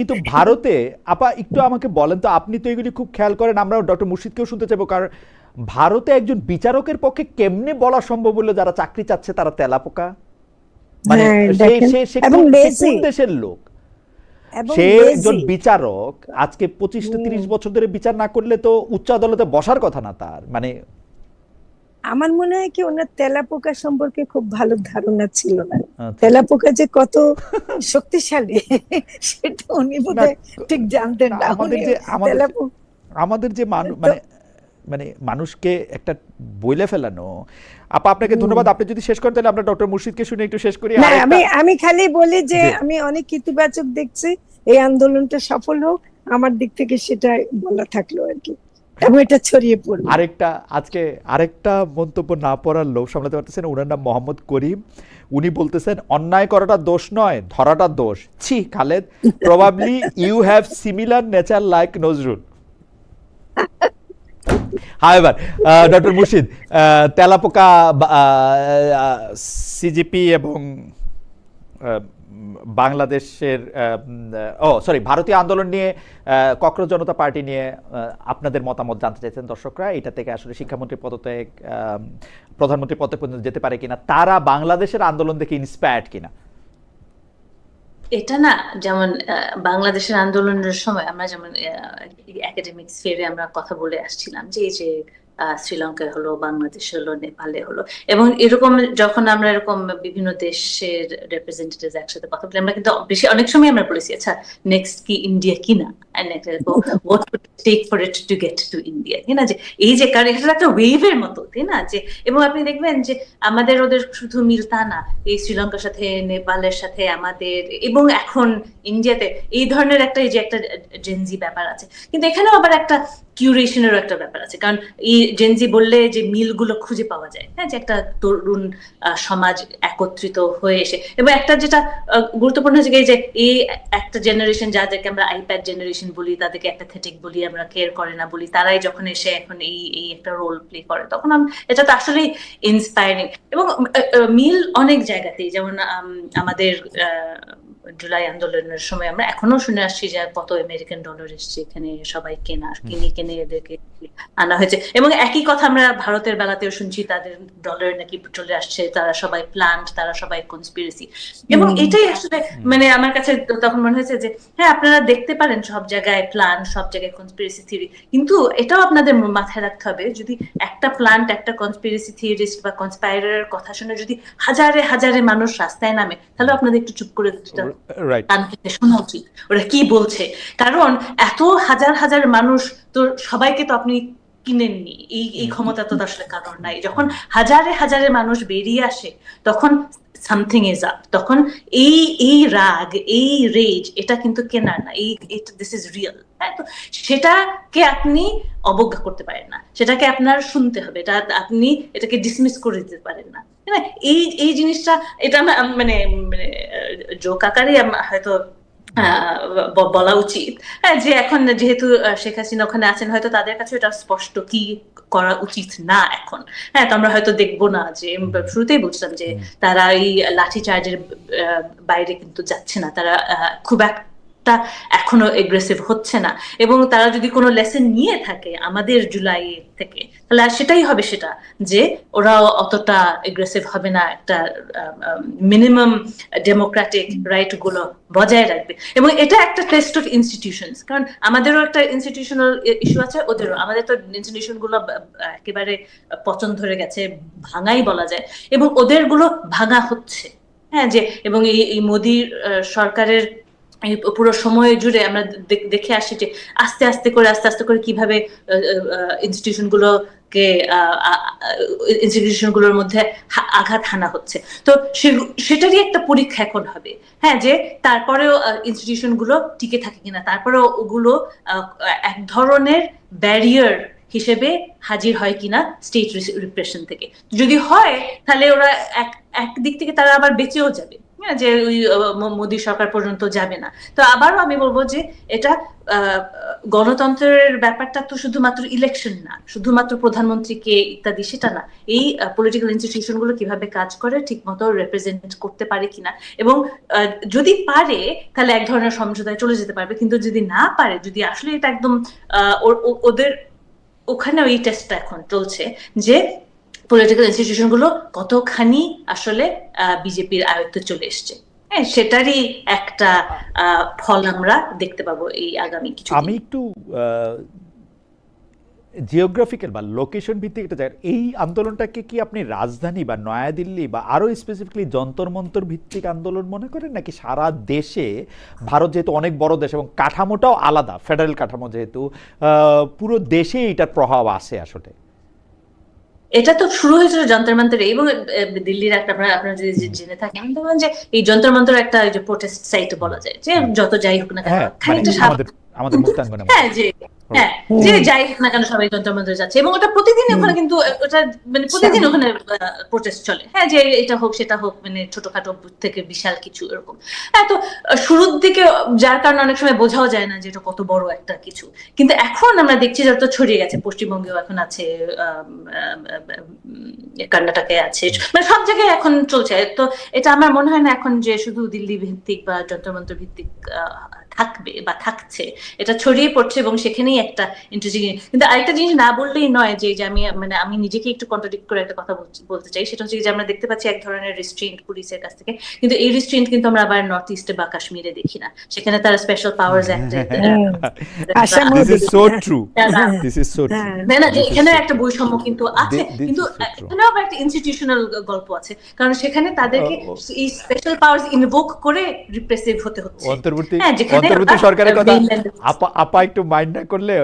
Speaker 2: কিন্তু ভারতে আপা একটু আমাকে বলেন তো, আপনি তো এগুলি খুব খেয়াল করেন, আমরা ডক্টর মুর্শিদকেও শুনতে চাইবো, কারণ ভারতে একজন বিচারকের পক্ষে কেমনে বলা সম্ভব হলো যারা চাকরি চাচ্ছে তারা তেলাপোকা? মানে
Speaker 1: হ্যাঁ,
Speaker 2: সে
Speaker 1: দেখেন,
Speaker 2: সে সে
Speaker 1: এবং
Speaker 2: কোন সে
Speaker 1: লেজি,
Speaker 2: কোন দেশের লোক?
Speaker 1: এবং
Speaker 2: সে একজন
Speaker 1: লেজি।
Speaker 2: বিচারক, আজকে 25-30 বছর ধরে বিচার না করলে তো উচ্চ আদালতে বসার কথা না তার, মানে
Speaker 1: আমার মনে হয় কি ওনার তেলাপোকা সম্পর্কে খুব ভালো ধারণা ছিল না।
Speaker 2: আচ্ছা।
Speaker 1: তেলাপোকা যে কত শক্তিশালী সেটা উনি
Speaker 2: না,
Speaker 1: বোধহয় ঠিক জানতেন না।
Speaker 2: আমাদের
Speaker 1: উনি
Speaker 2: যে আমাদের
Speaker 1: তেলাপোকা
Speaker 2: আমাদের যে মানুষ
Speaker 1: তো
Speaker 2: মানে মানে মানুষকে একটা বইলে ফেলানো। আপা আপনাকে ধন্যবাদ, আপনি যদি শেষ করেন তাহলে আমরা ডক্টর মুর্শিদকে শুনে একটু শেষ করি।
Speaker 1: না,
Speaker 2: আর একটা,
Speaker 1: আমি আমি খালি বলি যে
Speaker 2: জি
Speaker 1: আমি অনেক ইতিবাচক দেখছি, এই আন্দোলনটা সফল হোক, আমার দিক থেকে সেটা বলা থাকলো আর কি, এবং এটা ছড়িয়ে পড়বে।
Speaker 2: আরেকটা, আজকে আরেকটা মন্তব্য না পড়ার লোভ সামলাতে পারতেছেন, ওনার নাম মোহাম্মদ করিম। উনি বলতেছেন অন্যায় করাটা দোষ নয়, ধরাটা দোষ। ছি Khaled, probably you have similar nature like Nazrul. However doctor Murshid, তেলাপোকা, সিজিপি এবং বাংলাদেশের ভারতীয় আন্দোলন নিয়ে, ককরোচ জনতা পার্টি নিয়ে আপনাদের মতামত জানতে চাইছেন দর্শকরা। এটা থেকে আসলে শিক্ষামন্ত্রী পদত্যাগ, প্রধানমন্ত্রী পদে পর্যন্ত যেতে পারে কিনা, তারা বাংলাদেশের আন্দোলন দেখে ইন্সপায়ার্ড কিনা?
Speaker 3: এটা না, যেমন বাংলাদেশের আন্দোলনের সময় আমরা যেমন একাডেমিক স্ফিয়ারে আমরা কথা বলে আসছিলাম যে এই যে শ্রীলঙ্কায় হলো, বাংলাদেশে হলো, নেপালে হলো, এবং এরকম যখন আমরা এরকম বিভিন্ন দেশের রিপ্রেজেন্টেটিভ একসাথে কথা বলি, আমরা কিন্তু বেশি অনেক সময় আমরা বলেছি আচ্ছা নেক্সট কি ইন্ডিয়া কিনা, what would take for it to get to India, তাই না? যে এই যে কারণ এটা একটা ওয়েভের মতো, তাই না? যে এবং আপনি দেখবেন যে আমাদের ওদের শুধু মিল তা না, এই শ্রীলঙ্কার সাথে, নেপালের সাথে আমাদের, এবং এখন ইন্ডিয়াতে এই ধরনের একটা, এই যে একটা জেনজি ব্যাপার আছে, কিন্তু এখানেও আবার একটা কিউরেশনেরও একটা ব্যাপার আছে। কারণ এই জেনজি বললে যে মিলগুলো খুঁজে পাওয়া যায়, হ্যাঁ, যে একটা তরুণ সমাজ একত্রিত হয়ে এসে, এবং একটা যেটা গুরুত্বপূর্ণ হচ্ছে যে এই একটা জেনারেশন, যাদেরকে আমরা আইপ্যাড জেনারেশন বলি, তাদেরকে অ্যাপাথেটিক বলি, আমরা কেয়ার করে না বলি, তারাই যখন এসে এখন এই এই একটা রোল প্লে করে, তখন এটা তো আসলেই ইন্সপায়ারিং। এবং মিল অনেক জায়গাতেই, যেমন আমাদের জুলাই আন্দোলনের সময় আমরা এখনো শুনে আসছি যে কত আমেরিকান ডলার এসছে এখানে, সবাই কিনে এদেরকে আনা হয়েছে, এবং একই কথা আমরা ভারতের বেলাতেও শুনছি, তাদের ডলার নাকি চলে আসছে, তারা সবাই প্ল্যান্ট, তারা সবাই কনস্পিরেসি। এবং এটাই আসলে মানে আমার কাছে তখন মনে হয়েছে যে হ্যাঁ, আপনারা দেখতে পারেন সব জায়গায় প্ল্যান, সব জায়গায় কনস্পিরেসি থিওরি, কিন্তু এটাও আপনাদের মাথায় রাখতে হবে, যদি একটা প্ল্যান্ট, একটা কনস্পিরেসি থিওরিস্ট বা কনস্পাইরারের কথা শুনে যদি হাজারে হাজারে মানুষ রাস্তায় নামে, তাহলে আপনাদের একটু চুপ করে শোনা উচিত ওরা কি বলছে। কারণ এত হাজার হাজার মানুষ, তো সবাইকে তো আপনি কিনেননি, এই ক্ষমতা তো আসলে কারণ নাই। যখন হাজারে হাজারে মানুষ বেরিয়ে আসে, তখন সামথিং ইজ আপ, তখন এই রাগ, এই রেজ, এটা কিন্তু কেনার না, দিস ইজ রিয়েল। হ্যাঁ, তো সেটাকে আপনি অবজ্ঞা করতে পারেন না, সেটাকে আপনার শুনতে হবে, এটা আপনি এটাকে ডিসমিস করে দিতে পারেন না। হ্যাঁ, এই জিনিসটা, এটা মানে মানে জোক আকারে হয়তো বলা উচিত, হ্যাঁ, যে এখন যেহেতু শেখ হাসিনা ওখানে আছেন, হয়তো তাদের কাছে এটা স্পষ্ট কি করা উচিত না এখন। হ্যাঁ, তো আমরা হয়তো দেখবো না, যে শুরুতেই বলছিলাম যে তারা এই লাঠি চার্জের বাইরে কিন্তু যাচ্ছে না, তারা খুব একটা এখনো এগ্রেসিভ হচ্ছে না, এবং তারা যদি কোনো লেসন নিয়ে থাকে আমাদের জুলাই থেকে, তাহলে সেটাই হবে, সেটা যে ওরা অতটা এগ্রেসিভ হবে না, একটা মিনিমাম ডেমোক্রেটিক রাইট গুলো বজায় রাখবে। এবং এটা একটা টেস্ট অফ ইনস্টিটিউশনস, কারণ আমাদেরও একটা ইনস্টিটিউশনাল ইস্যু আছে, ওদেরও। আমাদের তো ইনস্টিটিউশন গুলো একেবারে পচন ধরে গেছে, ভাঙাই বলা যায়, এবং ওদের গুলো ভাঙা হচ্ছে। হ্যাঁ, যে এবং এই মোদী সরকারের এই পুরো সময় জুড়ে আমরা দেখে আসছি যে আস্তে আস্তে করে কিভাবে ইনস্টিটিউশন গুলোর মধ্যে আঘাত হানা হচ্ছে। তো সেটারই একটা পরীক্ষা এখন হবে, হ্যাঁ, যে তারপরেও ইনস্টিটিউশন গুলো টিকে থাকে কিনা, তারপরেও ওগুলো এক ধরনের ব্যারিয়ার হিসেবে হাজির হয় কিনা স্টেট রিপ্রেশন থেকে। যদি হয়, তাহলে ওরা এক দিক থেকে তারা আবার বেঁচেও যাবে, যে ওই মোদী সরকার পর্যন্ত যাবে না। তো আবারও আমি বলবো যে এটা গণতন্ত্রের ব্যাপারটা তো শুধুমাত্র ইলেকশন না, শুধুমাত্র প্রধানমন্ত্রীকে ইত্যাদি সেটা না, এই পলিটিক্যাল ইনস্টিটিউশন গুলো কিভাবে কাজ করে, ঠিক মতো রিপ্রেজেন্ট করতে পারে কিনা, এবং যদি পারে তাহলে এক ধরনের সমঝোতায় চলে যেতে পারবে, কিন্তু যদি না পারে, যদি আসলে এটা একদম ওদের ওখানে এই টেস্টটা এখন চলছে যে পলিটিক্যাল ইনস্টিটিউশন গুলো কতখানি আসলে বিজেপির আয়ত্তে চলে এসছে, হ্যাঁ, সেটারই একটা ফল আমরা দেখতে পাবো এই আগামী কিছু।
Speaker 2: আমি একটু জিওগ্রাফিক্যাল বা লোকেশন ভিত্তিক একটা জায়গা, এই আন্দোলনটাকে কি আপনি রাজধানী বা নয়াদিল্লি বা আরো স্পেসিফিকলি যন্তর মন্তর ভিত্তিক আন্দোলন মনে করেন, নাকি সারা দেশে, ভারত যেহেতু অনেক বড় দেশ এবং কাঠামোটাও আলাদা, ফেডারেল কাঠামো যেহেতু, পুরো দেশে এটার প্রভাব আছে আসলে?
Speaker 3: এটা তো শুরু হয়েছিল যন্তর মন্তরে, এবং দিল্লির একটা, আপনারা যদি জেনে থাকেন, দেখবেন যে এই যন্তর মন্তর একটা প্রোটেস্ট সাইট বলা যায়, যে যত যাই হোক না কেন, খানিকটা
Speaker 2: আমাদের মুক্তাঙ্গনে,
Speaker 3: হ্যাঁ, যে যাই হোক না কেন সবাই যন্তর মন্তরে যাচ্ছে, এবং ওটা প্রতিদিন ওখানে কিন্তু ওটা মানে প্রতিদিন ওখানে প্রোটেস্ট চলে, হ্যাঁ, যে এটা হোক সেটা হোক, মানে ছোটখাটো থেকে বিশাল কিছু এরকম। হ্যাঁ, তো শুরুর দিকে যার কারণে অনেক সময় বোঝাও যায় না যে এটা কত বড় একটা কিছু, কিন্তু এখন আমরা দেখছি যত ছড়িয়ে গেছে, পশ্চিমবঙ্গেও এখন আছে, কর্ণাটকে আছে, মানে সব জায়গায় এখন চলছে। তো এটা আমার মনে হয় না এখন যে শুধু দিল্লি ভিত্তিক বা যন্তর মন্তর ভিত্তিক থাকবে বা থাকছে, এটা ছড়িয়ে পড়ছে, এবং সেখানেই একটা ইন্টারেস্টিং। কিন্তু আরেকটা জিনিস না বললেই নয়, যে আমি নিজেকে একটু কন্ট্রাডিক্ট করে একটা কথা বলতে চাই, সেটা হচ্ছে যে আমরা দেখতে পাচ্ছি এক ধরনের রিস্ট্রেইন্ট পুলিশের কাছ থেকে, কিন্তু এই রিস্ট্রেইন্ট কিন্তু আমরা আবার নর্থ ইস্টে বা কাশ্মীরে দেখি না, সেখানে তারা স্পেশাল পাওয়ার্স অ্যাক্ট, এখানে একটা বৈষম্য কিন্তু আছে, কিন্তু এখানেও আবার একটা ইনস্টিটিউশনাল গল্প আছে, কারণ সেখানে তাদেরকে এই স্পেশাল পাওয়ার্স ইনভোক করে রিপ্রেসিভ হতে হচ্ছে।
Speaker 2: অন্তর্বর্তী সরকারের কথা আপা একটু মাইন্ড না করলে,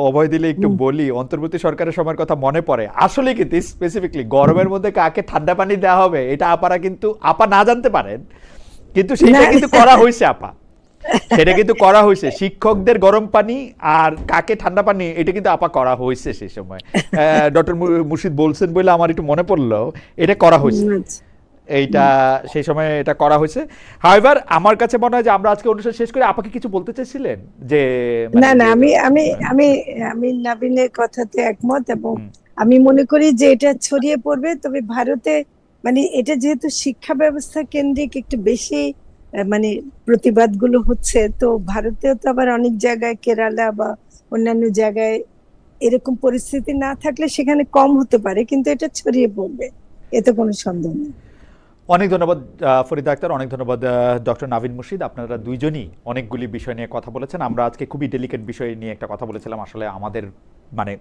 Speaker 2: অভয় দিলে একটু বলি, অন্তর্বর্তী সরকারের সময়ের কথা মনে পড়ে আসলে, কিন্তু স্পেসিফিকলি গরমের মধ্যে কাকে ঠান্ডা পানি দেওয়া হবে এটা আপারা কিন্তু আপা না জানতে পারেন, কিন্তু সেটা কিন্তু করা হয়েছে আপা, সেটা কিন্তু করা হয়েছে, শিক্ষকদের গরম পানি আর কাকে ঠান্ডা পানি, এটা কিন্তু আপা করা হয়েছে সেই সময়। ডক্টর মুর্শিদ বলছেন বলে আমার একটু মনে পড়লো, এটা করা হয়েছে, এইটা সেই সময় এটা করা হয়েছে। হাউএভার আমার কাছে মনে হয় যে আমরা আজকে অনুষ্ঠান শেষ করে, আপাকে কিছু বলতে চাইছিলেন? যে
Speaker 1: না, আমি নবীনের কথাতে একমত, এবং আমি মনে করি যে এটা ছড়িয়ে পড়বে। তবে ভারতে মানে এটা যেহেতু শিক্ষা ব্যবস্থা কেন্দ্রিক একটু বেশি মানে প্রতিবাদগুলো হচ্ছে, তো ভারতেও তো আবার অনেক জায়গায়, কেরালা বা অন্যান্য জায়গায় এরকম পরিস্থিতি না থাকলে সেখানে কম হতে পারে, কিন্তু এটা ছড়িয়ে পড়বে, এতে কোনো সন্দেহ নেই।
Speaker 2: অনেক ধন্যবাদ ফরিদা আক্তার, অনেক ধন্যবাদ ডক্টর নাভিন মুর্শিদ, আপনারা দুইজনই অনেকগুলি বিষয় নিয়ে কথা বলেছেন। আমরা আজকে খুবই ডেলিকেট বিষয় নিয়ে একটা কথা বলেছিলাম, আসলে আমাদের মানে